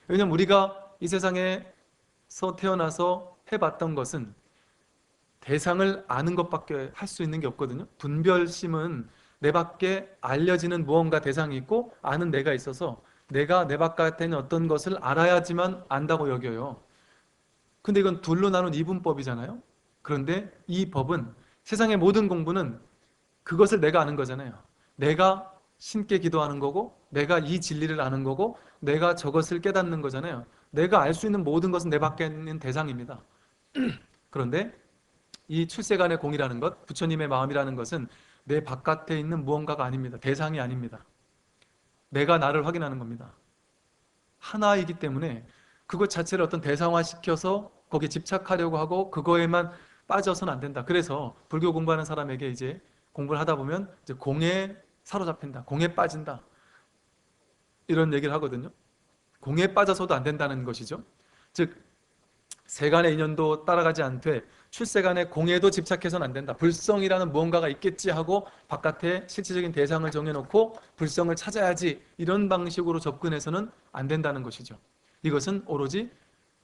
왜냐하면 우리가 이 세상에서 태어나서 해봤던 것은 대상을 아는 것밖에 할 수 있는 게 없거든요. 분별심은 내 밖에 알려지는 무언가 대상이 있고 아는 내가 있어서 내가 내 바깥에 있는 어떤 것을 알아야지만 안다고 여겨요. 근데 이건 둘로 나눈 이분법이잖아요. 그런데 이 법은, 세상의 모든 공부는 그것을 내가 아는 거잖아요. 내가 신께 기도하는 거고, 내가 이 진리를 아는 거고, 내가 저것을 깨닫는 거잖아요. 내가 알 수 있는 모든 것은 내 밖에 있는 대상입니다. 그런데 이 출세간의 공이라는 것, 부처님의 마음이라는 것은 내 바깥에 있는 무언가가 아닙니다. 대상이 아닙니다. 내가 나를 확인하는 겁니다. 하나이기 때문에 그것 자체를 어떤 대상화시켜서 거기에 집착하려고 하고 그거에만 빠져서는 안 된다. 그래서 불교 공부하는 사람에게 이제 공부를 하다 보면 이제 공에 사로잡힌다. 공에 빠진다. 이런 얘기를 하거든요. 공에 빠져서도 안 된다는 것이죠. 즉 세간의 인연도 따라가지 않되 출세간의 공에도 집착해서는 안 된다. 불성이라는 무언가가 있겠지 하고 바깥에 실질적인 대상을 정해놓고 불성을 찾아야지, 이런 방식으로 접근해서는 안 된다는 것이죠. 이것은 오로지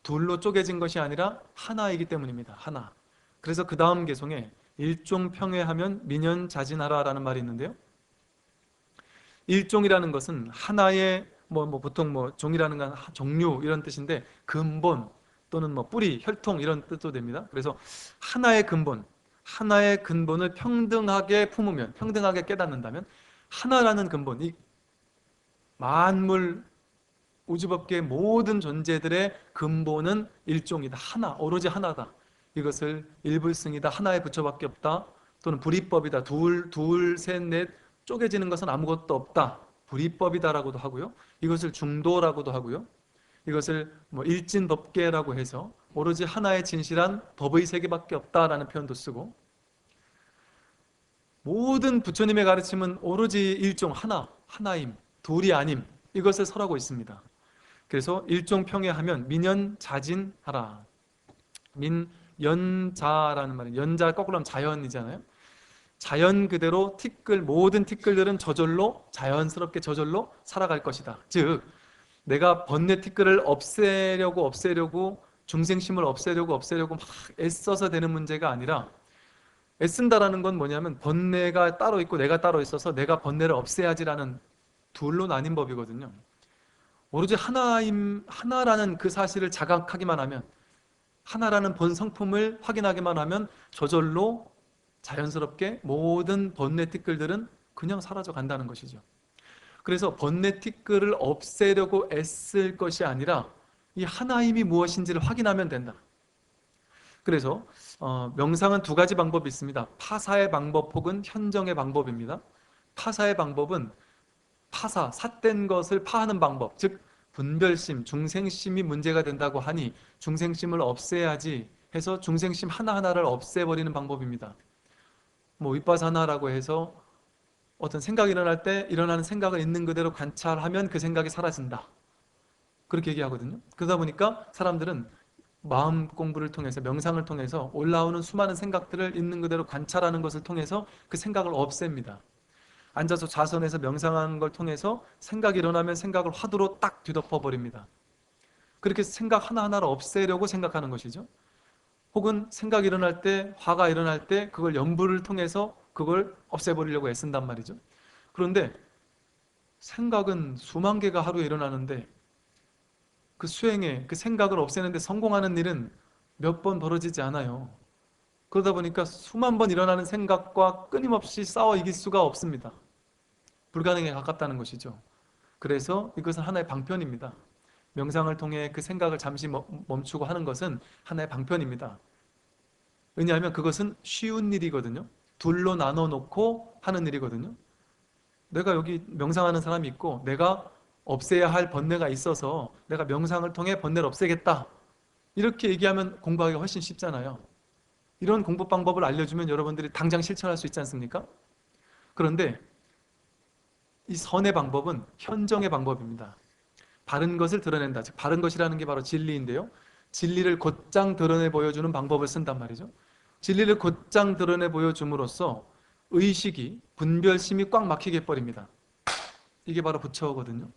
둘로 쪼개진 것이 아니라 하나이기 때문입니다. 하나. 그래서 그 다음 개송에 일종평회하면 민연자진하라라는 말이 있는데요. 일종이라는 것은 하나의 보통 종이라는 건 종류 이런 뜻인데, 근본 또는 뿌리, 혈통 이런 뜻도 됩니다. 그래서 하나의 근본, 하나의 근본을 평등하게 품으면, 평등하게 깨닫는다면, 하나라는 근본, 이 만물 우주법계의 모든 존재들의 근본은 일종이다. 하나, 오로지 하나다. 이것을 일불승이다. 하나의 부처밖에 없다. 또는 불이법이다. 둘, 셋, 넷 쪼개지는 것은 아무것도 없다. 불이법이다라고도 하고요. 이것을 중도라고도 하고요. 이것을 일진법계라고 해서 오로지 하나의 진실한 법의 세계밖에 없다라는 표현도 쓰고, 모든 부처님의 가르침은 오로지 일종 하나, 하나임, 둘이 아님, 이것을 설하고 있습니다. 그래서 일종평회하면 민연자진하라. 민연자라는 말은, 연자 거꾸로 하면 자연이잖아요. 자연 그대로 모든 티끌들은 저절로, 자연스럽게 저절로 살아갈 것이다. 즉 내가 번뇌 티끌을 없애려고 중생심을 없애려고 막 애써서 되는 문제가 아니라, 애쓴다라는 건 뭐냐면 번뇌가 따로 있고 내가 따로 있어서 내가 번뇌를 없애야지라는 둘로 나뉜 법이거든요. 오로지 하나라는 그 사실을 자각하기만 하면, 하나라는 본 성품을 확인하기만 하면 저절로 자연스럽게 모든 번뇌 티끌들은 그냥 사라져 간다는 것이죠. 그래서 번뇌 티끌을 없애려고 애쓸 것이 아니라 이 하나임이 무엇인지를 확인하면 된다. 그래서 명상은 두 가지 방법이 있습니다. 파사의 방법 혹은 현정의 방법입니다. 파사의 방법은 삿된 것을 파하는 방법, 즉 분별심, 중생심이 문제가 된다고 하니 중생심을 없애야지 해서 중생심 하나하나를 없애버리는 방법입니다. 윗바사나라고 해서 어떤 생각이 일어날 때 일어나는 생각을 있는 그대로 관찰하면 그 생각이 사라진다. 그렇게 얘기하거든요. 그러다 보니까 사람들은 마음 공부를 통해서, 명상을 통해서 올라오는 수많은 생각들을 있는 그대로 관찰하는 것을 통해서 그 생각을 없앱니다. 앉아서 좌선해서 명상하는 걸 통해서 생각이 일어나면 생각을 화두로 딱 뒤덮어 버립니다. 그렇게 생각 하나하나를 없애려고 생각하는 것이죠. 혹은 생각이 일어날 때, 화가 일어날 때 그걸 연불을 통해서 그걸 없애버리려고 애쓴단 말이죠. 그런데 생각은 수만 개가 하루에 일어나는데 그 수행에, 그 생각을 없애는데 성공하는 일은 몇 번 벌어지지 않아요. 그러다 보니까 수만 번 일어나는 생각과 끊임없이 싸워 이길 수가 없습니다. 불가능에 가깝다는 것이죠. 그래서 이것은 하나의 방편입니다. 명상을 통해 그 생각을 잠시 멈추고 하는 것은 하나의 방편입니다. 왜냐하면 그것은 쉬운 일이거든요. 둘로 나눠 놓고 하는 일이거든요. 내가 여기 명상하는 사람이 있고 내가 없애야 할 번뇌가 있어서 내가 명상을 통해 번뇌를 없애겠다, 이렇게 얘기하면 공부하기가 훨씬 쉽잖아요. 이런 공부 방법을 알려주면 여러분들이 당장 실천할 수 있지 않습니까? 그런데 이 선의 방법은 현정의 방법입니다. 바른 것을 드러낸다. 즉 바른 것이라는 게 바로 진리인데요. 진리를 곧장 드러내 보여주는 방법을 쓴단 말이죠. 진리를 곧장 드러내 보여줌으로써 의식이, 분별심이 꽉 막히게 해버립니다. 이게 바로 부처거든요.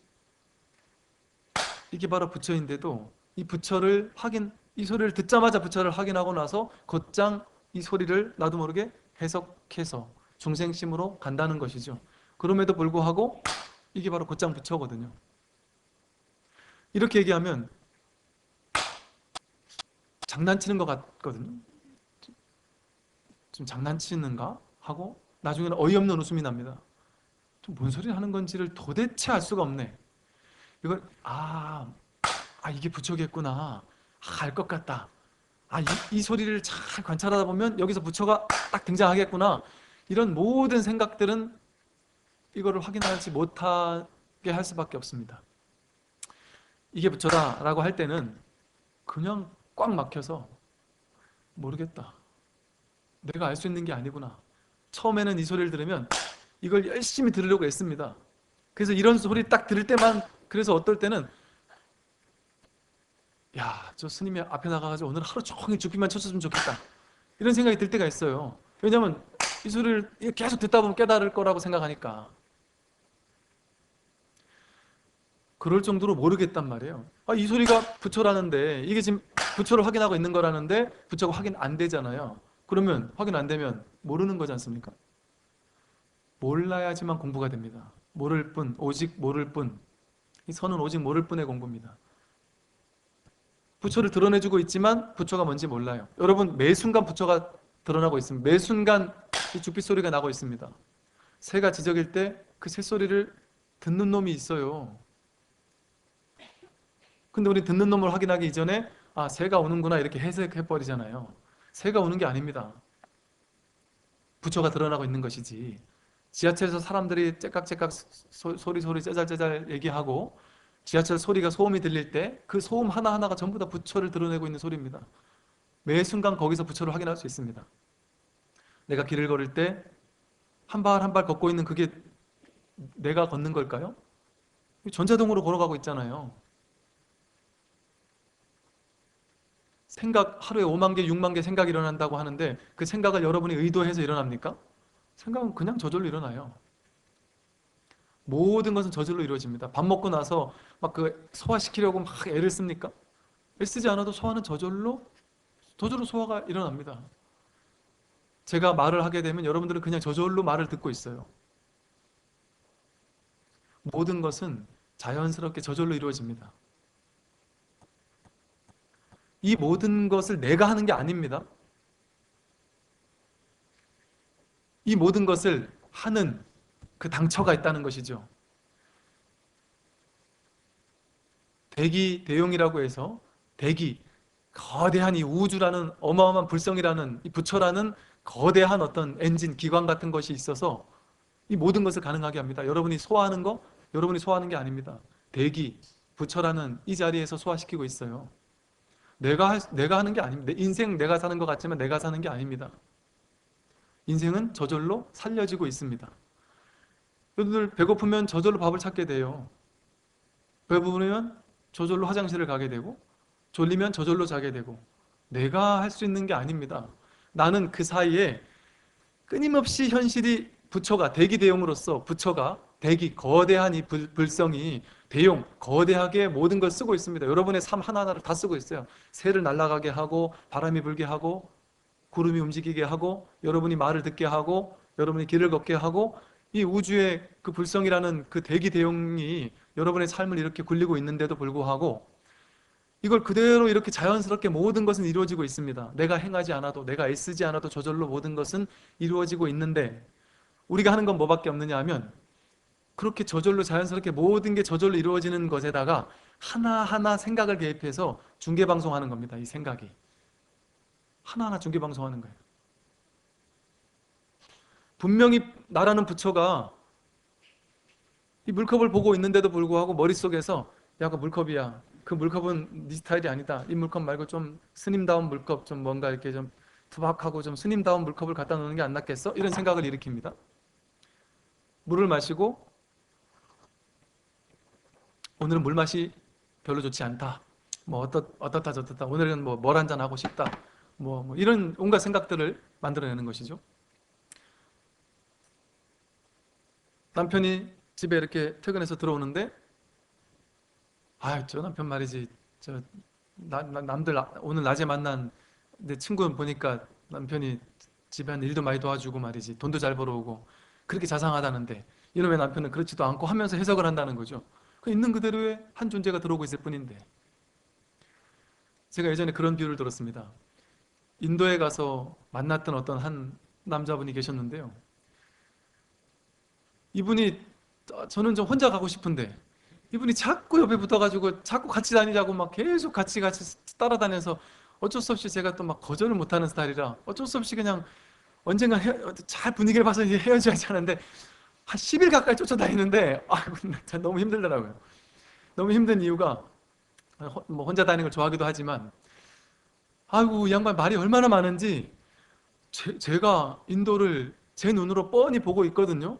이게 바로 부처인데도 이 소리를 듣자마자 부처를 확인하고 나서 곧장 이 소리를 나도 모르게 해석해서 중생심으로 간다는 것이죠. 그럼에도 불구하고 이게 바로 곧장 부처거든요. 이렇게 얘기하면 장난치는 것 같거든요. 좀 장난치는가 하고 나중에는 어이없는 웃음이 납니다. 좀 뭔 소리 하는 건지를 도대체 알 수가 없네. 이걸 이게 부처겠구나. 알 것 같다. 이 소리를 잘 관찰하다 보면 여기서 부처가 딱 등장하겠구나. 이런 모든 생각들은 이거를 확인하지 못하게 할 수밖에 없습니다. 이게 부처다라고 할 때는 그냥 꽉 막혀서 모르겠다. 내가 알 수 있는 게 아니구나. 처음에는 이 소리를 들으면 이걸 열심히 들으려고 애씁니다. 그래서 이런 소리 딱 들을 때만, 그래서 어떨 때는 야, 저 스님이 앞에 나가가지고 오늘 하루 종일 죽기만 쳤으면 좋겠다, 이런 생각이 들 때가 있어요. 왜냐하면 이 소리를 계속 듣다 보면 깨달을 거라고 생각하니까. 그럴 정도로 모르겠단 말이에요. 이 소리가 부처라는데, 이게 지금 부처를 확인하고 있는 거라는데 부처가 확인 안 되잖아요. 그러면 확인 안 되면 모르는 거지 않습니까? 몰라야지만 공부가 됩니다. 모를 뿐, 오직 모를 뿐. 이 선은 오직 모를 뿐의 공부입니다. 부처를 드러내주고 있지만 부처가 뭔지 몰라요. 여러분, 매 순간 부처가 드러나고 있습니다. 매 순간 이 죽빛 소리가 나고 있습니다. 새가 지저길 때 그 새소리를 듣는 놈이 있어요. 근데 우리 듣는 놈을 확인하기 이전에 새가 오는구나 이렇게 해석해버리잖아요. 새가 오는 게 아닙니다. 부처가 드러나고 있는 것이지. 지하철에서 사람들이 째깍째깍 소리 째잘째잘 얘기하고 지하철 소리가 소음이 들릴 때 그 소음 하나하나가 전부 다 부처를 드러내고 있는 소리입니다. 매 순간 거기서 부처를 확인할 수 있습니다. 내가 길을 걸을 때 한 발 한 발 걷고 있는 그게 내가 걷는 걸까요? 전자동으로 걸어가고 있잖아요. 생각, 하루에 5만 개, 6만 개 생각이 일어난다고 하는데 그 생각을 여러분이 의도해서 일어납니까? 생각은 그냥 저절로 일어나요. 모든 것은 저절로 이루어집니다. 밥 먹고 나서 막 그 소화시키려고 막 애를 씁니까? 애쓰지 않아도 소화는 저절로 소화가 일어납니다. 제가 말을 하게 되면 여러분들은 그냥 저절로 말을 듣고 있어요. 모든 것은 자연스럽게 저절로 이루어집니다. 이 모든 것을 내가 하는 게 아닙니다. 이 모든 것을 하는 그 당처가 있다는 것이죠. 대기 대용이라고 해서 대기, 거대한 이 우주라는 어마어마한 불성이라는 이 부처라는 거대한 어떤 엔진, 기관 같은 것이 있어서 이 모든 것을 가능하게 합니다. 여러분이 소화하는 거, 여러분이 소화하는 게 아닙니다. 대기, 부처라는 이 자리에서 소화시키고 있어요. 내가 하는 게 아닙니다. 인생 내가 사는 것 같지만 내가 사는 게 아닙니다. 인생은 저절로 살려지고 있습니다. 여러분들 배고프면 저절로 밥을 찾게 돼요. 배부르면 저절로 화장실을 가게 되고, 졸리면 저절로 자게 되고, 내가 할 수 있는 게 아닙니다. 나는 그 사이에 끊임없이 현실이 부처가 대기 대용으로서 부처가 대기 거대한 이 불성이 대용 거대하게 모든 걸 쓰고 있습니다. 여러분의 삶 하나하나를 다 쓰고 있어요. 새를 날아가게 하고 바람이 불게 하고 구름이 움직이게 하고 여러분이 말을 듣게 하고 여러분이 길을 걷게 하고 이 우주의 그 불성이라는 그 대기 대용이 여러분의 삶을 이렇게 굴리고 있는데도 불구하고 이걸 그대로 이렇게 자연스럽게 모든 것은 이루어지고 있습니다. 내가 행하지 않아도, 내가 애쓰지 않아도 저절로 모든 것은 이루어지고 있는데 우리가 하는 건 뭐밖에 없느냐 하면 그렇게 저절로 자연스럽게 모든 게 저절로 이루어지는 것에다가 하나하나 생각을 개입해서 중계방송하는 겁니다. 이 생각이 하나하나 중계방송하는 거예요. 분명히 나라는 부처가 이 물컵을 보고 있는데도 불구하고 머릿속에서 야, 그 물컵이야. 그 물컵은 네 스타일이 아니다. 이 물컵 말고 좀 스님다운 물컵, 좀 뭔가 이렇게 좀 투박하고 좀 스님다운 물컵을 갖다 놓는 게 안 낫겠어? 이런 생각을 일으킵니다. 물을 마시고 오늘은 물맛이 별로 좋지 않다. 뭐 어떻다 저떻다. 오늘은 뭐 뭘 한잔 하고 싶다. 뭐 이런 온갖 생각들을 만들어내는 것이죠. 남편이 집에 이렇게 퇴근해서 들어오는데 저 남편 말이지 남들 오늘 낮에 만난 내 친구 보니까 남편이 집에 일도 많이 도와주고 말이지 돈도 잘 벌어오고 그렇게 자상하다는데 이놈의 남편은 그렇지도 않고 하면서 해석을 한다는 거죠. 그 있는 그대로의 한 존재가 들어오고 있을 뿐인데 제가 예전에 그런 비유를 들었습니다. 인도에 가서 만났던 어떤 한 남자분이 계셨는데요. 이분이 저는 좀 혼자 가고 싶은데 이분이 자꾸 옆에 붙어가지고 자꾸 같이 다니자고 막 계속 같이 따라다녀서 어쩔 수 없이 제가 또 막 거절을 못하는 스타일이라 어쩔 수 없이 그냥 언젠가 잘 분위기를 봐서 이제 헤어져야지 하는데 한 10일 가까이 쫓아다니는데 아이고 참 너무 힘들더라고요. 너무 힘든 이유가 뭐 혼자 다니는 걸 좋아하기도 하지만 아이고 이 양반 말이 얼마나 많은지 제가 인도를 제 눈으로 뻔히 보고 있거든요.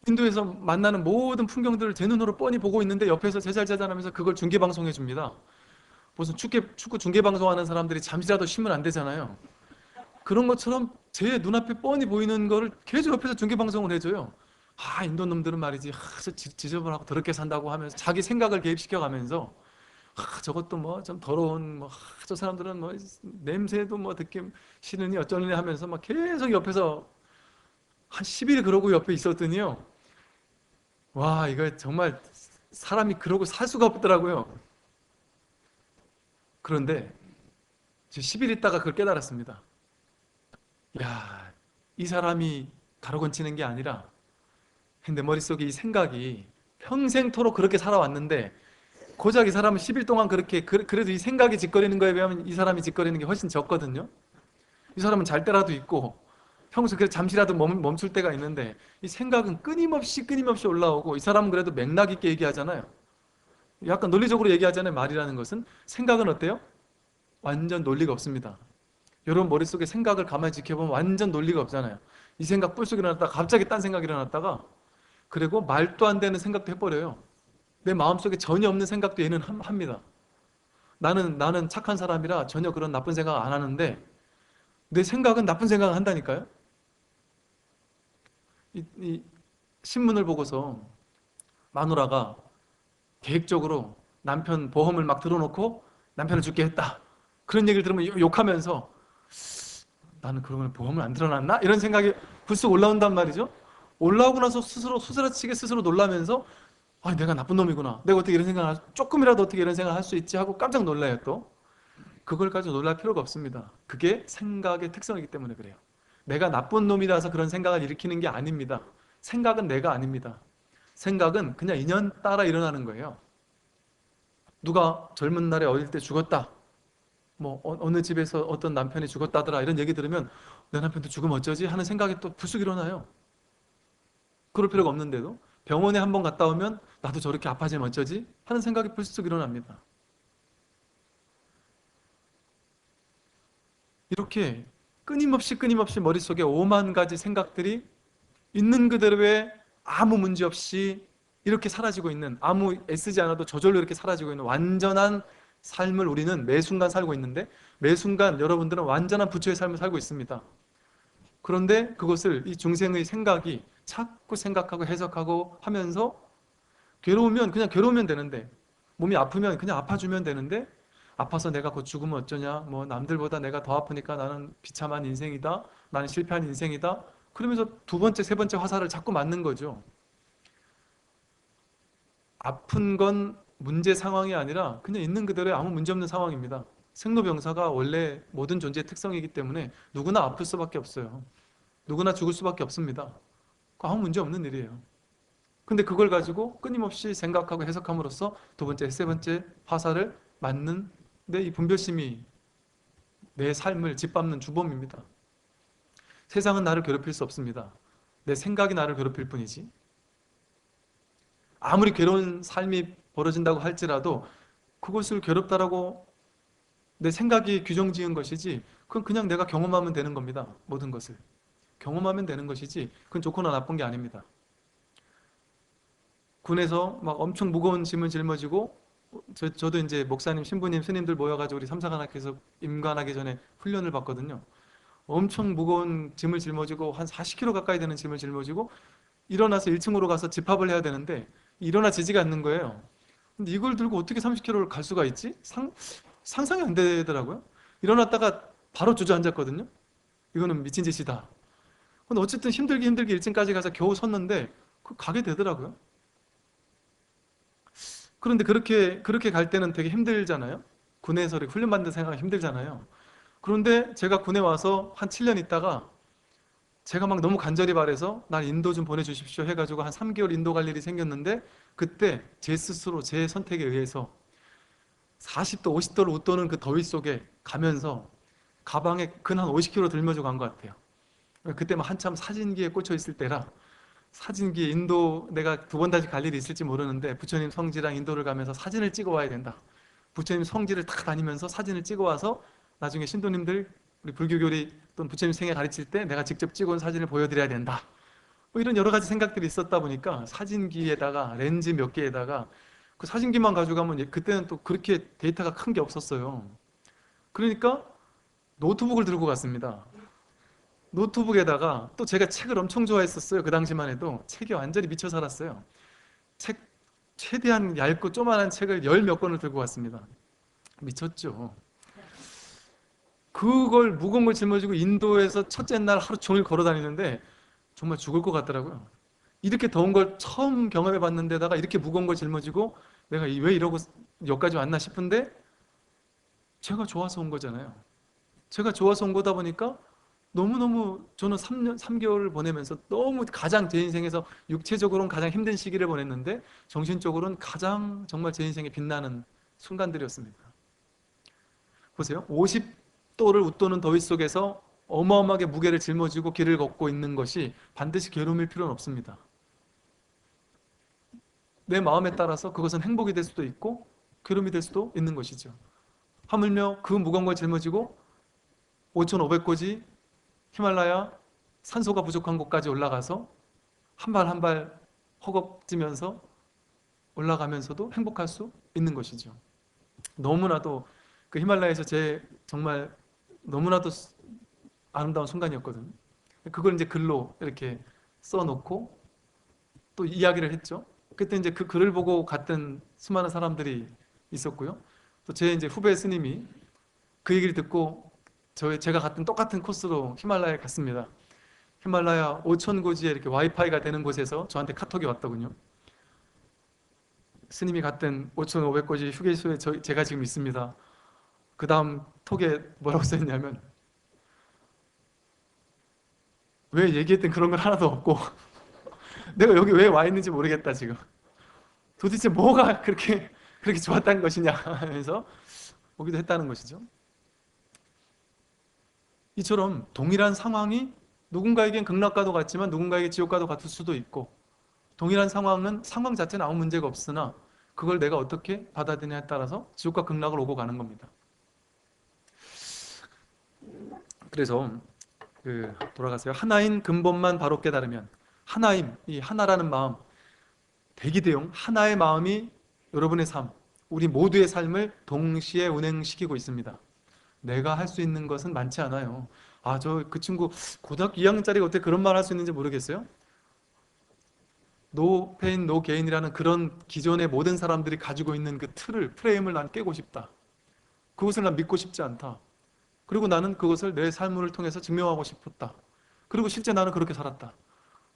인도에서 만나는 모든 풍경들을 제 눈으로 뻔히 보고 있는데 옆에서 제잘제잘하면서 그걸 중계방송해 줍니다. 무슨 축구 중계방송하는 사람들이 잠시라도 쉬면 안 되잖아요. 그런 것처럼 제 눈앞에 뻔히 보이는 거를 계속 옆에서 중계방송을 해줘요. 아, 인도 놈들은 말이지. 지저분하고 더럽게 산다고 하면서 자기 생각을 개입시켜 가면서 저것도 뭐 좀 더러운 저 사람들은 뭐 냄새도 뭐 듣기 싫으니 어쩌느니 하면서 막 계속 옆에서 한 10일 그러고 옆에 있었더니요. 와, 이거 정말 사람이 그러고 살 수가 없더라고요. 그런데 10일 있다가 그걸 깨달았습니다. 야, 이 사람이 가로건 치는 게 아니라 내 머릿속에 이 생각이 평생토록 그렇게 살아왔는데 고작 이 사람은 10일 동안 그렇게 그래도 이 생각이 짓거리는 거에 비하면 이 사람이 짓거리는 게 훨씬 적거든요. 이 사람은 잘 때라도 있고 평소 그래 잠시라도 멈출 때가 있는데 이 생각은 끊임없이 올라오고 이 사람은 그래도 맥락 있게 얘기하잖아요. 약간 논리적으로 얘기하잖아요. 말이라는 것은 생각은 어때요? 완전 논리가 없습니다. 여러분 머릿속에 생각을 가만히 지켜보면 완전 논리가 없잖아요. 이 생각 뿔쑥 일어났다가 갑자기 딴 생각이 일어났다가 그리고 말도 안 되는 생각도 해버려요. 내 마음속에 전혀 없는 생각도 얘는 합니다. 나는 착한 사람이라 전혀 그런 나쁜 생각 안 하는데 내 생각은 나쁜 생각을 한다니까요. 이 신문을 보고서 마누라가 계획적으로 남편 보험을 막 들어놓고 남편을 죽게 했다. 그런 얘기를 들으면 욕하면서 나는 그러면 보험을 안 들어놨나? 이런 생각이 불쑥 올라온단 말이죠. 올라오고 나서 스스로 수스라치게 스스로 놀라면서 아, 내가 나쁜 놈이구나. 내가 어떻게 이런 생각을 조금이라도 어떻게 이런 생각을 할 수 있지 하고 깜짝 놀라요 또. 그걸 가지고 놀랄 필요가 없습니다. 그게 생각의 특성이기 때문에 그래요. 내가 나쁜 놈이라서 그런 생각을 일으키는 게 아닙니다. 생각은 내가 아닙니다. 생각은 그냥 인연 따라 일어나는 거예요. 누가 젊은 날에 어릴 때 죽었다. 뭐 어느 집에서 어떤 남편이 죽었다더라 이런 얘기 들으면 내 남편도 죽으면 어쩌지 하는 생각이 또 불쑥 일어나요. 그럴 필요가 없는데도 병원에 한번 갔다 오면 나도 저렇게 아파지면 어쩌지 하는 생각이 불쑥 일어납니다. 이렇게 끊임없이 머릿속에 5만 가지 생각들이 있는 그대로의 아무 문제 없이 이렇게 사라지고 있는 아무 애쓰지 않아도 저절로 이렇게 사라지고 있는 완전한 삶을 우리는 매 순간 살고 있는데 매 순간 여러분들은 완전한 부처의 삶을 살고 있습니다. 그런데 그것을 이 중생의 생각이 자꾸 생각하고 해석하고 하면서 괴로우면 그냥 괴로우면 되는데 몸이 아프면 그냥 아파주면 되는데 아파서 내가 곧 죽으면 어쩌냐 뭐 남들보다 내가 더 아프니까 나는 비참한 인생이다 나는 실패한 인생이다 그러면서 두 번째 세 번째 화살을 자꾸 맞는 거죠. 아픈 건 문제 상황이 아니라 그냥 있는 그대로의 아무 문제 없는 상황입니다. 생로병사가 원래 모든 존재의 특성이기 때문에 누구나 아플 수밖에 없어요. 누구나 죽을 수밖에 없습니다. 아무 문제 없는 일이에요. 근데 그걸 가지고 끊임없이 생각하고 해석함으로써 두 번째, 세 번째 화살을 맞는 이 분별심이 내 삶을 짓밟는 주범입니다. 세상은 나를 괴롭힐 수 없습니다. 내 생각이 나를 괴롭힐 뿐이지. 아무리 괴로운 삶이 벌어진다고 할지라도 그것을 괴롭다라고 내 생각이 규정 지은 것이지 그건 그냥 내가 경험하면 되는 겁니다. 모든 것을. 경험하면 되는 것이지 그건 좋거나 나쁜 게 아닙니다. 군에서 막 엄청 무거운 짐을 짊어지고 저도 이제 목사님, 신부님, 스님들 모여가지고 우리 삼사관학회에서 임관하기 전에 훈련을 받거든요. 엄청 무거운 짐을 짊어지고 한 40kg 가까이 되는 짐을 짊어지고 일어나서 1층으로 가서 집합을 해야 되는데 일어나지지가 않는 거예요. 근데 이걸 들고 어떻게 30km를 갈 수가 있지? 상상이 안 되더라고요. 일어났다가 바로 주저앉았거든요. 이거는 미친 짓이다. 근데 어쨌든 힘들게 1층까지 가서 겨우 섰는데 가게 되더라고요. 그런데 그렇게 갈 때는 되게 힘들잖아요. 군에서 이렇게 훈련받는 생각이 힘들잖아요. 그런데 제가 군에 와서 한 7년 있다가 제가 막 너무 간절히 바래서 날 인도 좀 보내주십시오 해가지고 한 3개월 인도 갈 일이 생겼는데, 그때 제 스스로 제 선택에 의해서 40도 50도를 웃도는 그 더위 속에 가면서 가방에 근 한 50kg 들면서 간 것 같아요. 그때 막 한참 사진기에 꽂혀 있을 때라, 사진기 인도 내가 두 번 다시 갈 일이 있을지 모르는데 부처님 성지랑 인도를 가면서 사진을 찍어 와야 된다. 부처님 성지를 다 다니면서 사진을 찍어 와서 나중에 신도님들, 우리 불교교리 또는 부처님 생애 가르칠 때 내가 직접 찍어온 사진을 보여드려야 된다. 뭐 이런 여러 가지 생각들이 있었다 보니까 사진기에다가 렌즈 몇 개에다가 그 사진기만 가져가면, 그때는 또 그렇게 데이터가 큰 게 없었어요. 그러니까 노트북을 들고 갔습니다. 노트북에다가 또 제가 책을 엄청 좋아했었어요. 그 당시만 해도 책에 완전히 미쳐 살았어요. 책 최대한 얇고 조그만한 책을 열 몇 권을 들고 왔습니다. 미쳤죠. 그걸 무거운 걸 짊어지고 인도에서 첫째 날 하루 종일 걸어 다니는데 정말 죽을 것 같더라고요. 이렇게 더운 걸 처음 경험해 봤는데다가 이렇게 무거운 걸 짊어지고 내가 왜 이러고 여기까지 왔나 싶은데, 제가 좋아서 온 거잖아요. 제가 좋아서 온 거다 보니까 너무너무, 저는 3년, 3개월을 보내면서 너무 가장 제 인생에서 육체적으로는 가장 힘든 시기를 보냈는데 정신적으로는 가장 정말 제 인생에 빛나는 순간들이었습니다. 보세요. 50도를 웃도는 더위 속에서 어마어마하게 무게를 짊어지고 길을 걷고 있는 것이 반드시 괴로움일 필요는 없습니다. 내 마음에 따라서 그것은 행복이 될 수도 있고 괴로움이 될 수도 있는 것이죠. 하물며 그 무거운 걸 짊어지고 5,500고지 히말라야 산소가 부족한 곳까지 올라가서 한 발 한 발 허겁지면서 올라가면서도 행복할 수 있는 것이죠. 너무나도 그 히말라야에서 제 정말 너무나도 아름다운 순간이었거든요. 그걸 이제 글로 이렇게 써놓고 또 이야기를 했죠. 그때 이제 그 글을 보고 갔던 수많은 사람들이 있었고요. 또 제 이제 후배 스님이 그 얘기를 듣고 제가 갔던 똑같은 코스로 히말라야에 갔습니다. 히말라야 5,000고지에 이렇게 와이파이가 되는 곳에서 저한테 카톡이 왔더군요. 스님이 갔던 5,500고지 휴게소에 제가 지금 있습니다. 그 다음 톡에 뭐라고 써있냐면, 왜 얘기했던 그런 건 하나도 없고 내가 여기 왜 와 있는지 모르겠다 지금. 도대체 뭐가 그렇게 좋았다는 것이냐 하면서 오기도 했다는 것이죠. 이처럼 동일한 상황이 누군가에겐 극락과도 같지만 누군가에게 지옥과도 같을 수도 있고, 동일한 상황은 상황 자체는 아무 문제가 없으나 그걸 내가 어떻게 받아들이냐에 따라서 지옥과 극락을 오고 가는 겁니다. 그래서 돌아가세요. 하나인 근본만 바로 깨달으면, 하나임, 이 하나라는 마음, 대기대용 하나의 마음이 여러분의 삶, 우리 모두의 삶을 동시에 운행시키고 있습니다. 내가 할 수 있는 것은 많지 않아요. 그 친구 고등학교 2학년짜리가 어떻게 그런 말 할 수 있는지 모르겠어요. 노 페인 노 게인이라는 그런 기존의 모든 사람들이 가지고 있는 그 프레임을 난 깨고 싶다. 그것을 난 믿고 싶지 않다. 그리고 나는 그것을 내 삶을 통해서 증명하고 싶었다. 그리고 실제 나는 그렇게 살았다.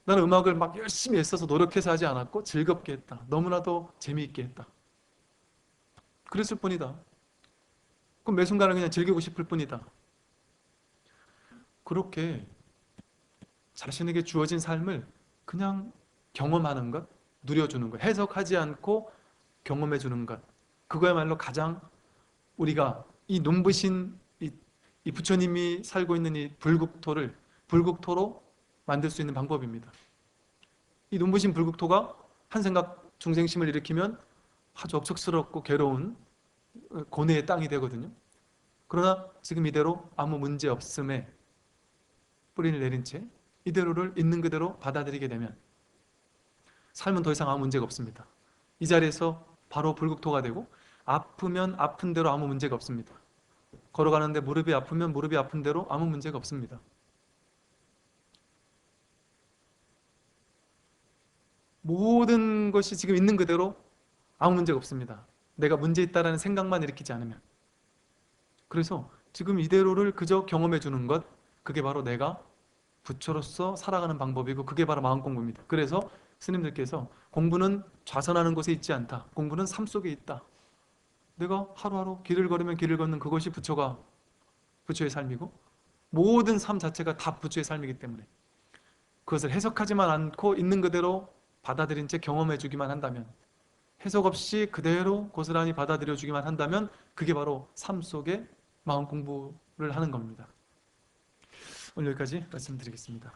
나는 음악을 막 열심히 애써서 노력해서 하지 않았고 즐겁게 했다. 너무나도 재미있게 했다. 그랬을 뿐이다. 그럼 매 순간을 그냥 즐기고 싶을 뿐이다. 그렇게 자신에게 주어진 삶을 그냥 경험하는 것, 누려주는 것, 해석하지 않고 경험해 주는 것, 그거야말로 가장 우리가 이 눈부신 이 부처님이 살고 있는 이 불국토를 불국토로 만들 수 있는 방법입니다. 이 눈부신 불국토가 한 생각 중생심을 일으키면 아주 억척스럽고 괴로운 고뇌의 땅이 되거든요. 그러나 지금 이대로 아무 문제 없음에 뿌리를 내린 채 이대로를 있는 그대로 받아들이게 되면 삶은 더 이상 아무 문제가 없습니다. 이 자리에서 바로 불국토가 되고, 아프면 아픈 대로 아무 문제가 없습니다. 걸어가는데 무릎이 아프면 무릎이 아픈 대로 아무 문제가 없습니다. 모든 것이 지금 있는 그대로 아무 문제가 없습니다. 내가 문제 있다라는 생각만 일으키지 않으면. 그래서 지금 이대로를 그저 경험해 주는 것, 그게 바로 내가 부처로서 살아가는 방법이고 그게 바로 마음 공부입니다. 그래서 스님들께서 공부는 좌선하는 곳에 있지 않다. 공부는 삶 속에 있다. 내가 하루하루 길을 걸으면 길을 걷는 그것이 부처의 삶이고, 모든 삶 자체가 다 부처의 삶이기 때문에 그것을 해석하지만 않고 있는 그대로 받아들인 채 경험해 주기만 한다면, 해석 없이 그대로 고스란히 받아들여 주기만 한다면, 그게 바로 삶 속에 마음 공부를 하는 겁니다. 오늘 여기까지 말씀드리겠습니다.